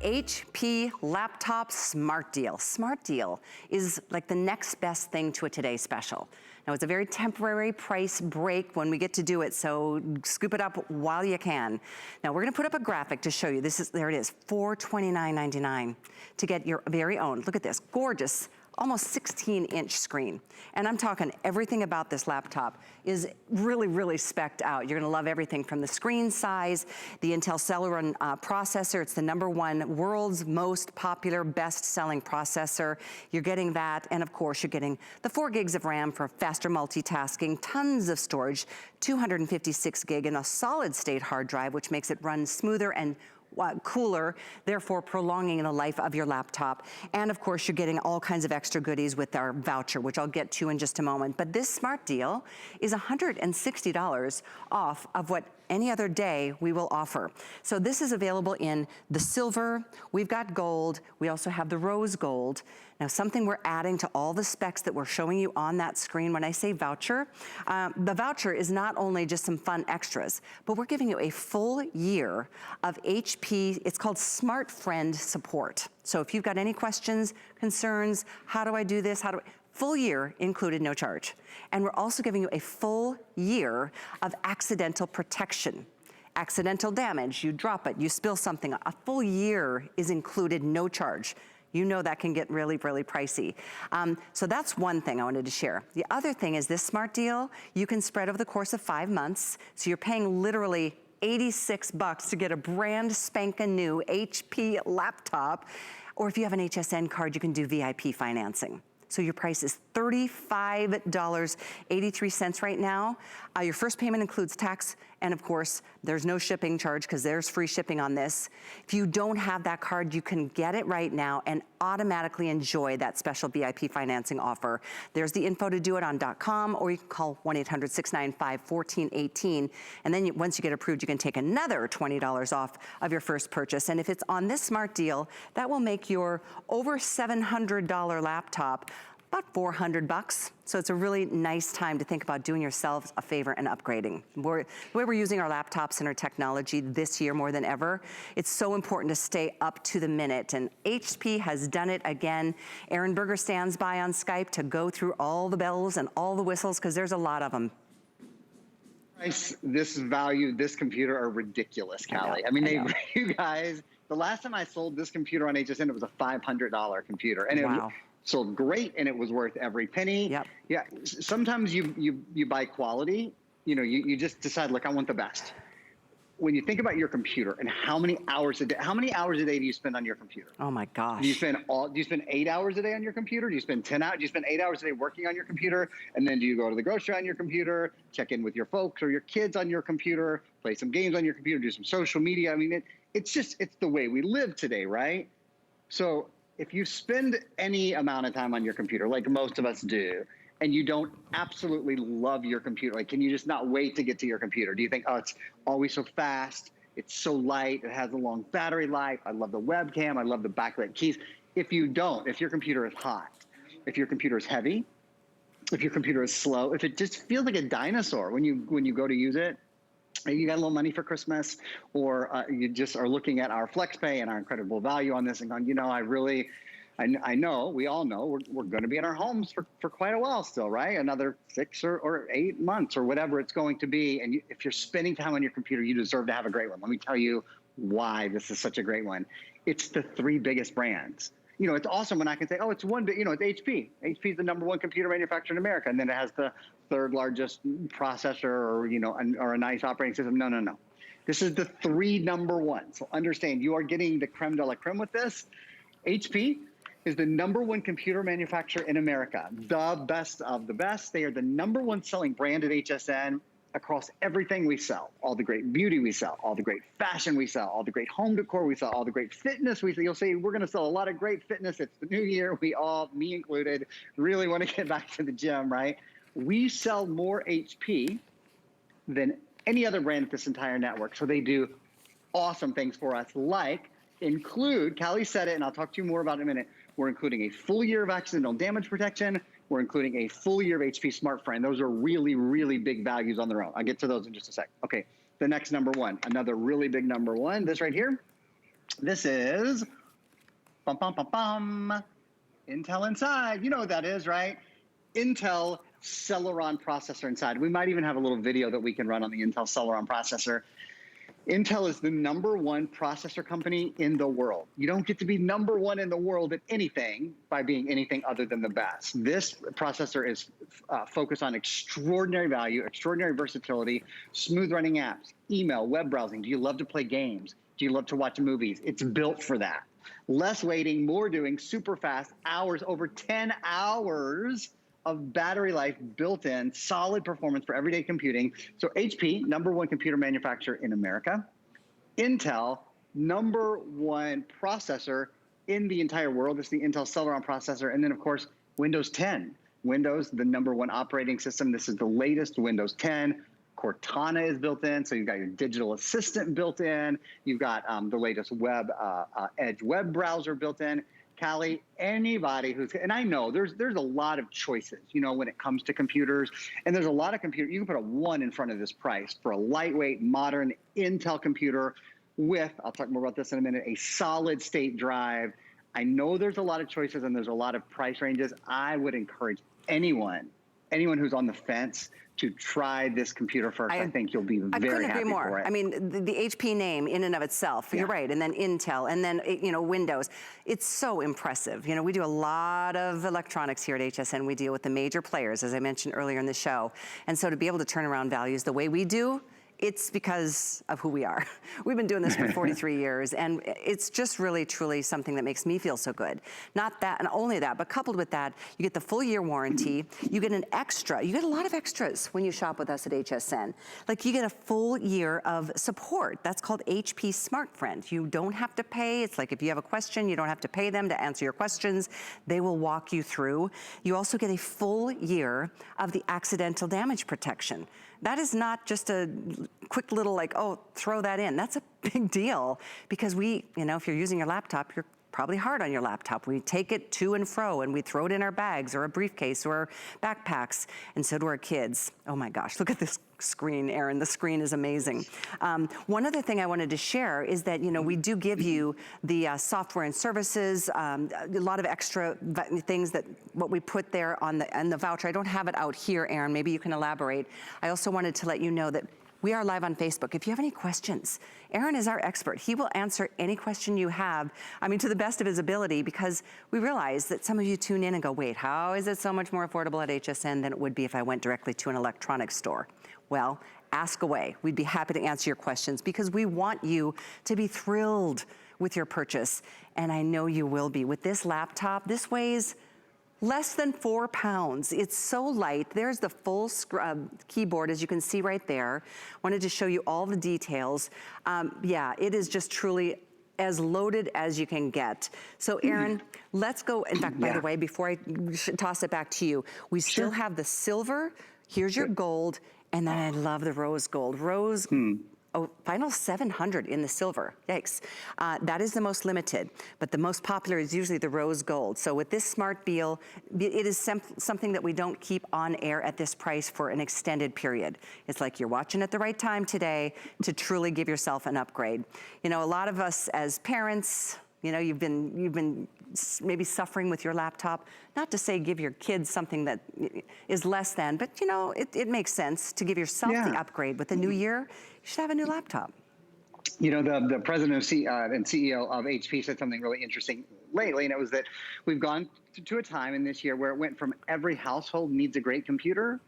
HP laptop smart deal. Smart deal is like the next best thing to a Today Special. Now, it's a very temporary price break when we get to do it, so scoop it up while you can. Now, we're gonna put up a graphic to show you. There it is, $429.99 to get your very own. Look at this, gorgeous, almost 16-inch screen. And I'm talking everything about this laptop is really, really spec'd out. You're gonna love everything from the screen size, the Intel Celeron processor. It's the #1 world's most popular, best-selling processor. You're getting that, and of course, you're getting the 4 gigs of RAM for faster multitasking, tons of storage, 256 gig, and a solid-state hard drive, which makes it run smoother and cooler, therefore prolonging the life of your laptop. And of course, you're getting all kinds of extra goodies with our voucher, which I'll get to in just a moment. But this smart deal is $160 off of what any other day we will offer. So this is available in the silver, we've got gold, we also have the rose gold. Now, something we're adding to all the specs that we're showing you on that screen, when I say voucher, the voucher is not only just some fun extras, but we're giving you a full year of HP, it's called Smart Friend support. So if you've got any questions, concerns, how do I do this, full year included, no charge. And we're also giving you a full year of accidental protection. Accidental damage, you drop it, you spill something, a full year is included, no charge. You know that can get really, really pricey. So that's one thing I wanted to share. The other thing is this smart deal, you can spread over the course of 5 months, so you're paying literally $86 to get a brand spanking new HP laptop. Or if you have an HSN card, you can do VIP financing. So your price is $35.83 right now. Your first payment includes tax, and of course, there's no shipping charge because there's free shipping on this. If you don't have that card, you can get it right now and automatically enjoy that special VIP financing offer. There's the info to do it on .com, or you can call 1-800-695-1418. And then once you get approved, you can take another $20 off of your first purchase. And if it's on this smart deal, that will make your over $700 laptop about $400. So it's a really nice time to think about doing yourselves a favor and upgrading. The way we're using our laptops and our technology this year more than ever, it's so important to stay up to the minute. And HP has done it again. Aaron Berger stands by on Skype to go through all the bells and all the whistles, because there's a lot of them. This value, this computer are ridiculous, Callie. I mean, you guys, the last time I sold this computer on HSN, it was a $500 computer. And it was sold great, and it was worth every penny. Yep. Yeah. Sometimes you buy quality. You know, you just decide, look, I want the best. When you think about your computer and how many hours a day do you spend on your computer? Oh my gosh. Do you spend 8 hours a day on your computer? Do you spend 10 hours? Do you spend 8 hours a day working on your computer? And then do you go to the grocery on your computer, check in with your folks or your kids on your computer, play some games on your computer, do some social media? I mean, it's the way we live today, right? So if you spend any amount of time on your computer, like most of us do, and you don't absolutely love your computer, like, can you just not wait to get to your computer? Do you think, oh, it's always so fast, it's so light, it has a long battery life, I love the webcam, I love the backlit keys? If you don't, if your computer is hot, if your computer is heavy, if your computer is slow, if it just feels like a dinosaur when you go to use it, and you got a little money for Christmas, or you just are looking at our FlexPay and our incredible value on this and going, you know, I know, we all know we're going to be in our homes for quite a while still, right? Another 6 or 8 months or whatever it's going to be. And if you're spending time on your computer, you deserve to have a great one. Let me tell you why this is such a great one. It's the 3 biggest brands. You know, it's awesome when I can say, oh, it's one, you know, it's HP. HP is the #1 computer manufacturer in America. And then it has the 3rd largest processor, or, you know, or a nice operating system. No. This is the 3 #1. So understand, you are getting the creme de la creme with this. HP is the #1 computer manufacturer in America, the best of the best. They are the #1 selling brand at HSN across everything we sell. All the great beauty we sell, all the great fashion we sell, all the great home decor we sell, all the great fitness we sell. You'll see we're going to sell a lot of great fitness. It's the new year. We all, me included, really want to get back to the gym, right? We sell more HP than any other brand at this entire network. So they do awesome things for us, like include, Callie said it, and I'll talk to you more about it in a minute, we're including a full year of accidental damage protection. We're including a full year of HP Smart Friend. Those are really, really big values on their own. I'll get to those in just a sec. Okay, the next #1, another really big #1, this right here. This is, Intel Inside. You know what that is, right? Intel Celeron processor inside. We might even have a little video that we can run on the Intel Celeron processor. Intel is the #1 processor company in the world. You don't get to be #1 in the world at anything by being anything other than the best. This processor is focused on extraordinary value, extraordinary versatility, smooth running apps, email, web browsing. Do you love to play games? Do you love to watch movies? It's built for that. Less waiting, more doing, super fast, hours, over 10 hours of battery life built in, solid performance for everyday computing. So HP, #1 computer manufacturer in America. Intel, #1 processor in the entire world. It's the Intel Celeron processor. And then, of course, Windows 10. Windows, the #1 operating system. This is the latest Windows 10. Cortana is built in, so you've got your digital assistant built in. You've got the latest Edge web browser built in. Callie, anybody who's, and I know there's a lot of choices, you know, when it comes to computers, and there's a lot of computers. You can put a 1 in front of this price for a lightweight, modern Intel computer with, I'll talk more about this in a minute, a solid state drive. I know there's a lot of choices and there's a lot of price ranges. I would encourage anyone who's on the fence to try this computer first. I think you'll be very happy for it. I couldn't agree more. I mean, the HP name in and of itself, you're right, and then Intel, and then, you know, Windows. It's so impressive. You know, we do a lot of electronics here at HSN. We deal with the major players, as I mentioned earlier in the show. And so to be able to turn around values the way we do, it's because of who we are. We've been doing this for 43 years, and it's just really, truly something that makes me feel so good. Not that, and only that, but coupled with that, you get the full year warranty, you get an extra, you get a lot of extras when you shop with us at HSN. Like you get a full year of support. That's called HP Smart Friend. You don't have to pay. It's like if you have a question, you don't have to pay them to answer your questions. They will walk you through. You also get a full year of the accidental damage protection. That is not just a quick little like, oh, throw that in. That's a big deal because we, you know, if you're using your laptop, you're probably hard on your laptop. We take it to and fro and we throw it in our bags or a briefcase or backpacks, and so do our kids. Oh my gosh, look at this screen, Erin. The screen is amazing. One other thing I wanted to share is that, you know, we do give you the software and services, a lot of extra things that what we put there on the voucher. I don't have it out here, Erin. Maybe you can elaborate. I also wanted to let you know that we are live on Facebook. If you have any questions, Aaron is our expert. He will answer any question you have, I mean, to the best of his ability, because we realize that some of you tune in and go, wait, how is it so much more affordable at HSN than it would be if I went directly to an electronics store? Well, ask away. We'd be happy to answer your questions because we want you to be thrilled with your purchase. And I know you will be. With this laptop, this weighs less than 4 pounds. It's so light. There's the full keyboard, as you can see right there. Wanted to show you all the details. Yeah, it is just truly as loaded as you can get. So Aaron, let's go. In fact, by the way, before I toss it back to you, we still have the silver. Here's your gold. And then I love the rose gold. Rose, oh, final 700 in the silver, yikes. That is the most limited, but the most popular is usually the rose gold. So with this smart deal, it is something that we don't keep on air at this price for an extended period. It's like you're watching at the right time today to truly give yourself an upgrade. You know, a lot of us as parents, you know, you've been maybe suffering with your laptop. Not to say give your kids something that is less than, but you know, it makes sense to give yourself the upgrade. With the new year, you should have a new laptop. You know, the president and CEO of HP said something really interesting lately, and it was that we've gone to a time in this year where it went from every household needs a great computer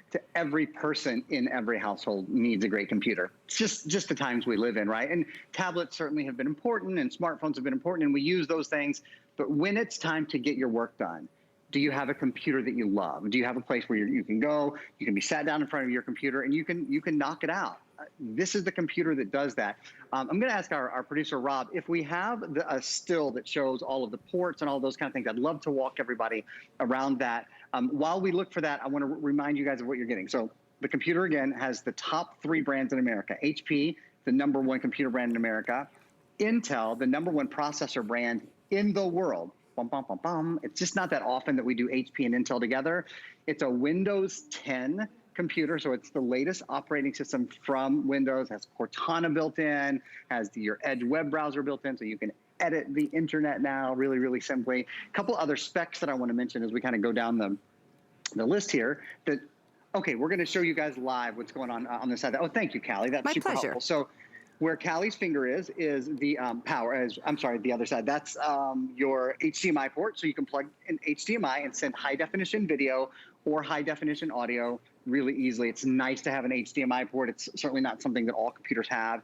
to every person in every household needs a great computer. It's just the times we live in, right? And tablets certainly have been important, and smartphones have been important, and we use those things. But when it's time to get your work done, do you have a computer that you love? Do you have a place where you can go, you can be sat down in front of your computer, and you can knock it out? This is the computer that does that. I'm going to ask our producer, Rob, if we have a still that shows all of the ports and all those kind of things. I'd love to walk everybody around that. While we look for that, I want to remind you guys of what you're getting. So the computer, again, has the top 3 brands in America. HP, the #1 computer brand in America. Intel, the #1 processor brand in the world. Bum, bum, bum, bum. It's just not that often that we do HP and Intel together. It's a Windows 10 computer, so it's the latest operating system from Windows, has Cortana built in, has your Edge web browser built in, so you can edit the internet now really, really simply. A couple other specs that I want to mention as we kind of go down the list here. Okay, we're going to show you guys live what's going on this side. Oh, thank you, Callie. That's super helpful. So where Callie's finger is the power. I'm sorry, the other side. That's your HDMI port, so you can plug in HDMI and send high-definition video or high-definition audio really easily. It's nice to have an HDMI port. It's certainly not something that all computers have.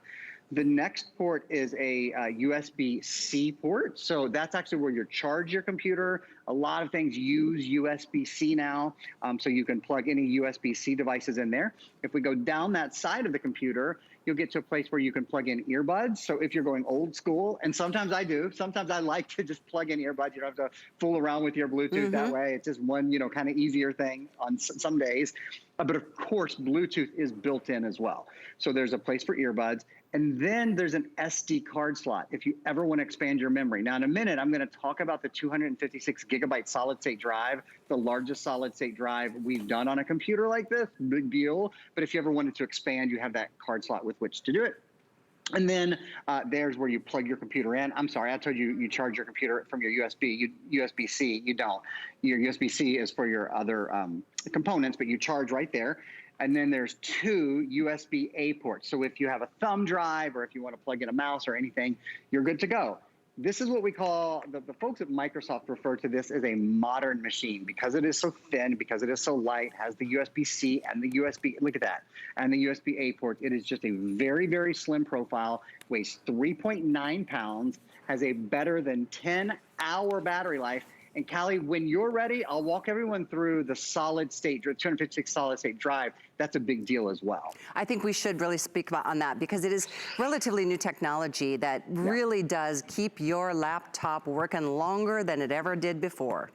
The next port is a USB-C port. So that's actually where you charge your computer. A lot of things use USB-C now, so you can plug any USB-C devices in there. If we go down that side of the computer, you'll get to a place where you can plug in earbuds. So if you're going old school, and sometimes I do, sometimes I like to just plug in earbuds. You don't have to fool around with your Bluetooth that way. It's just one, you know, kind of easier thing on some days. But of course, Bluetooth is built in as well. So there's a place for earbuds. And then there's an SD card slot if you ever want to expand your memory. Now, in a minute, I'm going to talk about the 256 gigabyte solid state drive, the largest solid state drive we've done on a computer like this. Big deal. But if you ever wanted to expand, you have that card slot with which to do it. And then there's where you plug your computer in. I'm sorry, I told you you charge your computer from your USB-C. You don't. Your USB-C is for your other components, but you charge right there. And then there's 2 USB-A ports. So if you have a thumb drive or if you want to plug in a mouse or anything, you're good to go. This is what we call, the folks at Microsoft refer to this as a modern machine because it is so thin, because it is so light, has the USB-C and the USB, look at that, and the USB-A ports. It is just a very, very slim profile, weighs 3.9 pounds, has a better than 10-hour battery life. And Callie, when you're ready, I'll walk everyone through the solid state, 256 solid state drive. That's a big deal as well. I think we should really speak about on that because it is relatively new technology that really does keep your laptop working longer than it ever did before.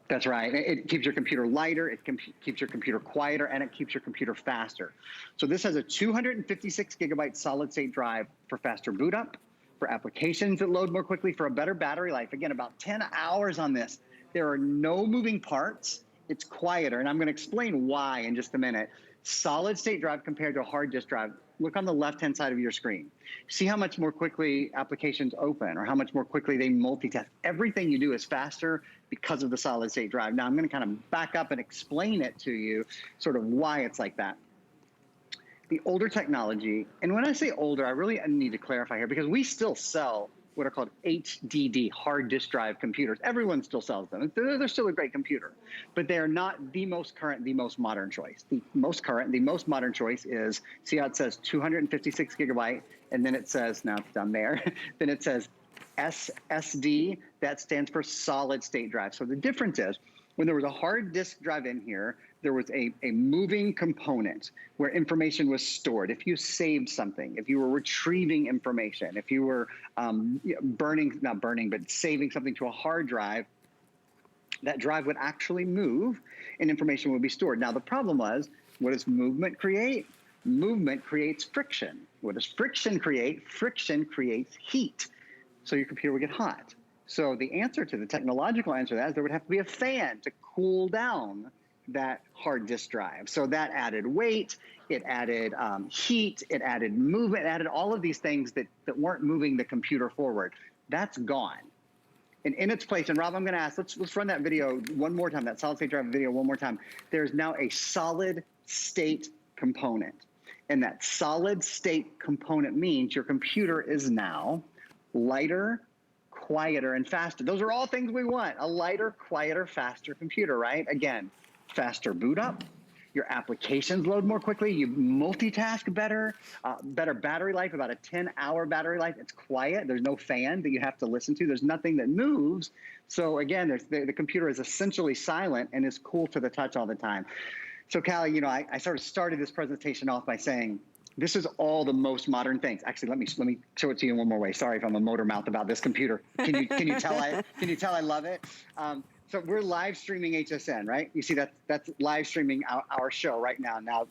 That's right. It keeps your computer lighter, it keeps your computer quieter, and it keeps your computer faster. So this has a 256 gigabyte solid state drive for faster boot up, for applications that load more quickly, for a better battery life. Again, about 10 hours on this. There are no moving parts. It's quieter, and I'm going to explain why in just a minute. Solid state drive compared to a hard disk drive. Look on the left-hand side of your screen. See how much more quickly applications open or how much more quickly they multitask. Everything you do is faster because of the solid state drive. Now, I'm going to kind of back up and explain it to you, sort of why it's like that. The older technology, and when I say older, I really need to clarify here because we still sell what are called HDD, hard disk drive computers. Everyone still sells them. They're still a great computer, but they are not the most current, the most modern choice. The most current, the most modern choice is, see how it says 256 gigabyte, and then it says, now it's down there, then it says SSD, that stands for solid state drive. So the difference is, when there was a hard disk drive in here, there was a moving component where information was stored. If you saved something, if you were retrieving information, if you were not burning, but saving something to a hard drive, that drive would actually move and information would be stored. Now, the problem was, what does movement create? Movement creates friction. What does friction create? Friction creates heat. So your computer would get hot. So the answer to the technological answer to that is there would have to be a fan to cool down that hard disk drive. So that added weight, it added heat, it added movement, it added all of these things that weren't moving the computer forward. That's gone. And in its place, and Rob, I'm gonna ask, let's run that video one more time, that solid state drive video one more time. There's now a solid state component. And that solid state component means your computer is now lighter, quieter, and faster. Those are all things we want. A lighter, quieter, faster computer, right? Again, faster boot up. Your applications load more quickly. You multitask better, better battery life, about a 10-hour battery life. It's quiet. There's no fan that you have to listen to. There's nothing that moves. So again, the computer is essentially silent and is cool to the touch all the time. So Callie, you know, I sort of started this presentation off by saying, this is all the most modern things. Actually, let me show it to you in one more way. Sorry if I'm a motor mouth about this computer. Can you tell I love it? So we're live streaming HSN, right? You see that's live streaming our show right now. Now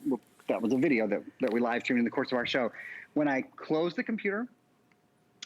that was a video that we live streamed in the course of our show. When I close the computer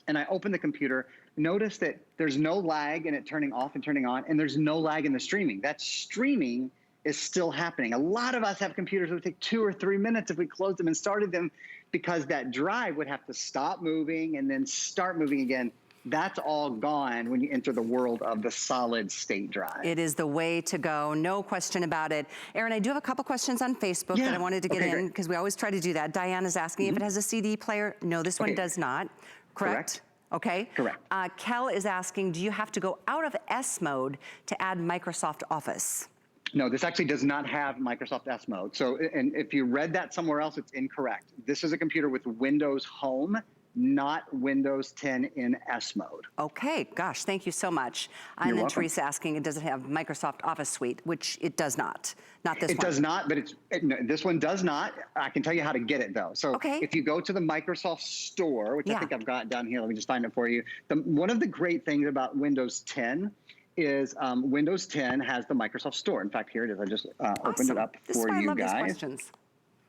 and I open the computer, notice that there's no lag in it turning off and turning on, and there's no lag in the streaming. That streaming is still happening. A lot of us have computers that would take 2 or 3 minutes if we closed them and started them because that drive would have to stop moving and then start moving again. That's all gone when you enter the world of the solid state drive. It is the way to go, no question about it. Aaron, I do have a couple questions on Facebook that I wanted to get in because we always try to do that. Diana's asking if it has a CD player. No, this one does not. Correct? Okay. Correct. Kel is asking, do you have to go out of S mode to add Microsoft Office? No, this actually does not have Microsoft S mode. So, and if you read that somewhere else, it's incorrect. This is a computer with Windows Home, not Windows 10 in S mode. Okay, gosh, thank you so much. And then welcome. Teresa asking, does it have Microsoft Office Suite, which it does not. Not this one. It does not, but no, this one does not. I can tell you how to get it though. So if you go to the Microsoft Store, which I think I've got down here, let me just find it for you. One of the great things about Windows 10 is Windows 10 has the Microsoft Store. In fact, here it is. I just opened it up for you guys. I love these questions.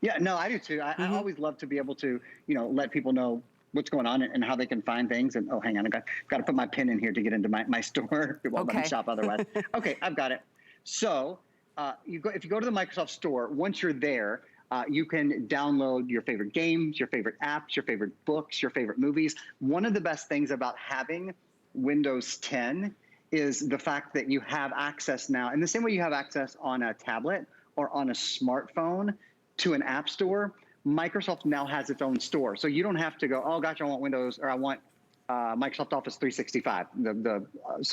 Yeah, no, I do too. I always love to be able to, let people know what's going on and how they can find things. And oh, hang on, I've got to put my pin in here to get into my store. It won't let me shop otherwise. Okay, I've got it. So if you go to the Microsoft Store, once you're there, you can download your favorite games, your favorite apps, your favorite books, your favorite movies. One of the best things about having Windows 10 is the fact that you have access now, in the same way you have access on a tablet or on a smartphone to an app store, Microsoft now has its own store. So you don't have to go, oh gosh, I want Windows, or I want Microsoft Office 365, the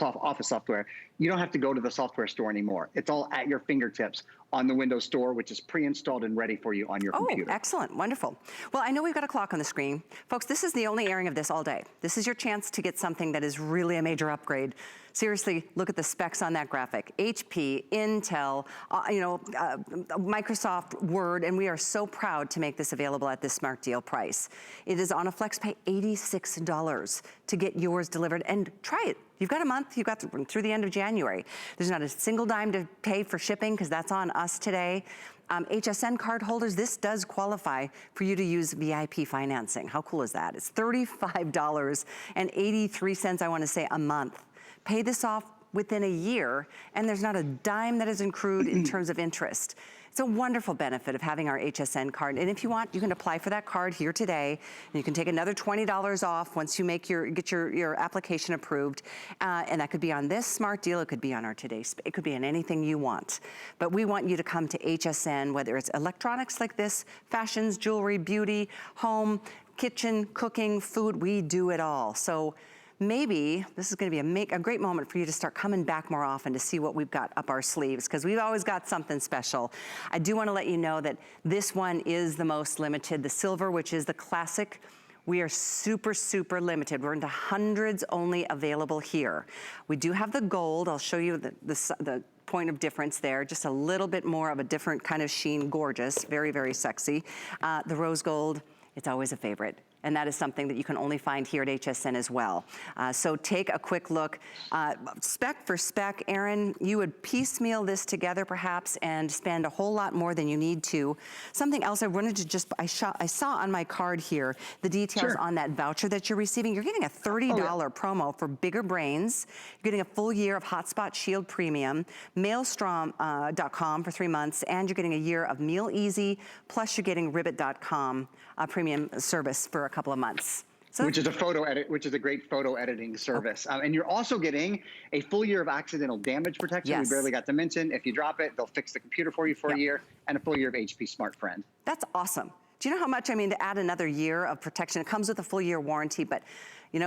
Office software, you don't have to go to the software store anymore. It's all at your fingertips on the Windows Store, which is pre-installed and ready for you on your computer. Oh, excellent, wonderful. Well, I know we've got a clock on the screen. Folks, this is the only airing of this all day. This is your chance to get something that is really a major upgrade. Seriously, look at the specs on that graphic. HP, Intel, Microsoft Word, and we are so proud to make this available at this smart deal price. It is on a FlexPay $86 to get yours delivered, and try it. You've got a month, you've got through the end of January. There's not a single dime to pay for shipping because that's on us today. HSN card holders, this does qualify for you to use VIP financing. How cool is that? It's $35.83, I want to say, a month. Pay this off within a year, and there's not a dime that is accrued in terms of interest. It's a wonderful benefit of having our HSN card. And if you want, you can apply for that card here today. And you can take another $20 off once you get your application approved. And that could be on this smart deal. It could be on our today's. It could be on anything you want. But we want you to come to HSN, whether it's electronics like this, fashions, jewelry, beauty, home, kitchen, cooking, food. We do it all. So maybe this is going to be a great moment for you to start coming back more often to see what we've got up our sleeves, because we've always got something special. I do want to let you know that this one is the most limited. The silver, which is the classic, we are super, super limited. We're into hundreds only available here. We do have the gold. I'll show you the point of difference there. Just a little bit more of a different kind of sheen. Gorgeous. Very, very sexy. The rose gold, it's always a favorite. And that is something that you can only find here at HSN as well. So take a quick look. Spec for spec, Aaron, you would piecemeal this together perhaps and spend a whole lot more than you need to. Something else I wanted to I saw on my card here, the details on that voucher that you're receiving. You're getting a $30 promo for bigger brains. You're getting a full year of Hotspot Shield Premium, Maelstrom.com for 3 months, and you're getting a year of Meal Easy, plus you're getting Ribbit.com premium service for a couple of months. So which is a great photo editing service. And you're also getting a full year of accidental damage protection. We barely got to mention. If you drop it, they'll fix the computer for you for a year, and a full year of HP Smart Friend. That's awesome. Do you know how much, to add another year of protection? It comes with a full year warranty, but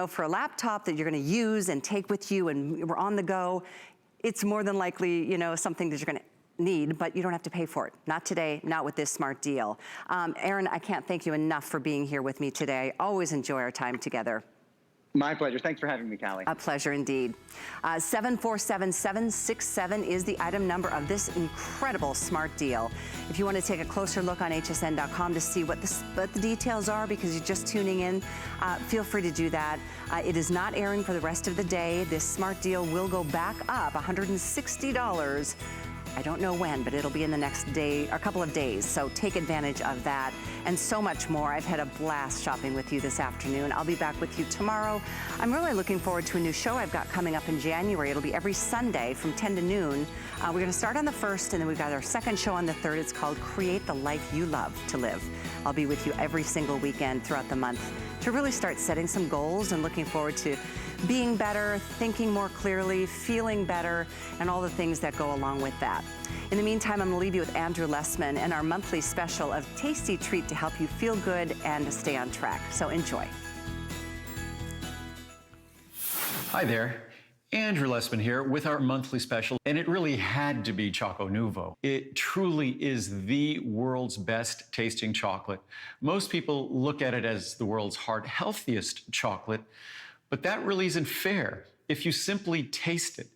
for a laptop that you're gonna use and take with you and we're on the go, it's more than likely, something that you're gonna need, but you don't have to pay for it. Not today, not with this smart deal. Aaron, I can't thank you enough for being here with me today. I always enjoy our time together. My pleasure. Thanks for having me, Callie. A pleasure indeed. 747767 is the item number of this incredible smart deal. If you want to take a closer look on hsn.com to see what the details are because you're just tuning in, feel free to do that. It is not airing for the rest of the day. This smart deal will go back up $160. I don't know when, but it'll be in the next day, or a couple of days. So take advantage of that and so much more. I've had a blast shopping with you this afternoon. I'll be back with you tomorrow. I'm really looking forward to a new show I've got coming up in January. It'll be every Sunday from 10 to noon. We're gonna start on the 1st, and then we've got our second show on the 3rd. It's called Create the Life You Love to Live. I'll be with you every single weekend throughout the month to really start setting some goals and looking forward to being better, thinking more clearly, feeling better, and all the things that go along with that. In the meantime, I'm gonna leave you with Andrew Lessman and our monthly special of Tasty Treat to help you feel good and stay on track. So enjoy. Hi there. Andrew Lessman here with our monthly special, and it really had to be Choco Nouveau. It truly is the world's best tasting chocolate. Most people look at it as the world's healthiest chocolate, but that really isn't fair. If you simply taste it,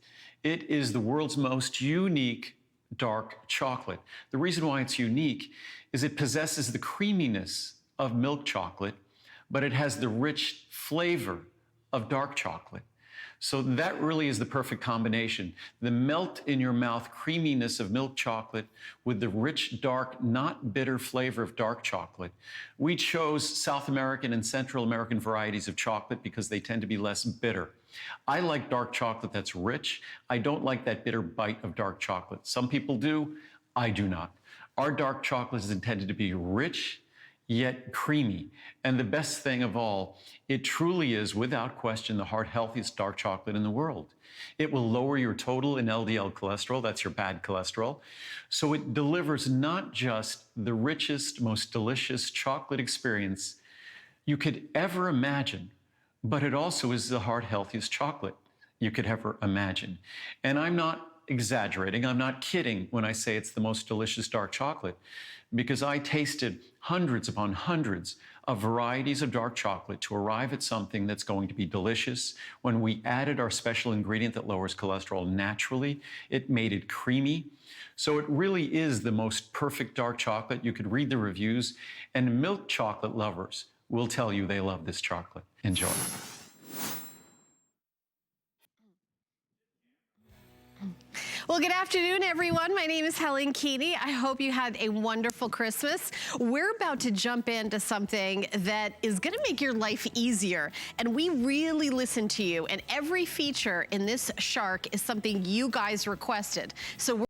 it is the world's most unique dark chocolate. The reason why it's unique is it possesses the creaminess of milk chocolate, but it has the rich flavor of dark chocolate. So that really is the perfect combination. The melt in your mouth creaminess of milk chocolate with the rich, dark, not bitter flavor of dark chocolate. We chose South American and Central American varieties of chocolate because they tend to be less bitter. I like dark chocolate that's rich. I don't like that bitter bite of dark chocolate. Some people do, I do not. Our dark chocolate is intended to be rich, yet creamy. And the best thing of all, it truly is, without question, the healthiest dark chocolate in the world. It will lower your total in LDL cholesterol, that's your bad cholesterol. So it delivers not just the richest, most delicious chocolate experience you could ever imagine, but it also is the heart healthiest chocolate you could ever imagine. And I'm not exaggerating, I'm not kidding when I say it's the most delicious dark chocolate, because I tasted hundreds upon hundreds of varieties of dark chocolate to arrive at something that's going to be delicious. When we added our special ingredient that lowers cholesterol naturally, it made it creamy. So it really is the most perfect dark chocolate. You could read the reviews, and milk chocolate lovers will tell you they love this chocolate. Enjoy. Well, good afternoon, everyone. My name is Helen Keeney. I hope you had a wonderful Christmas. We're about to jump into something that is going to make your life easier. And we really listen to you. And every feature in this shark is something you guys requested. So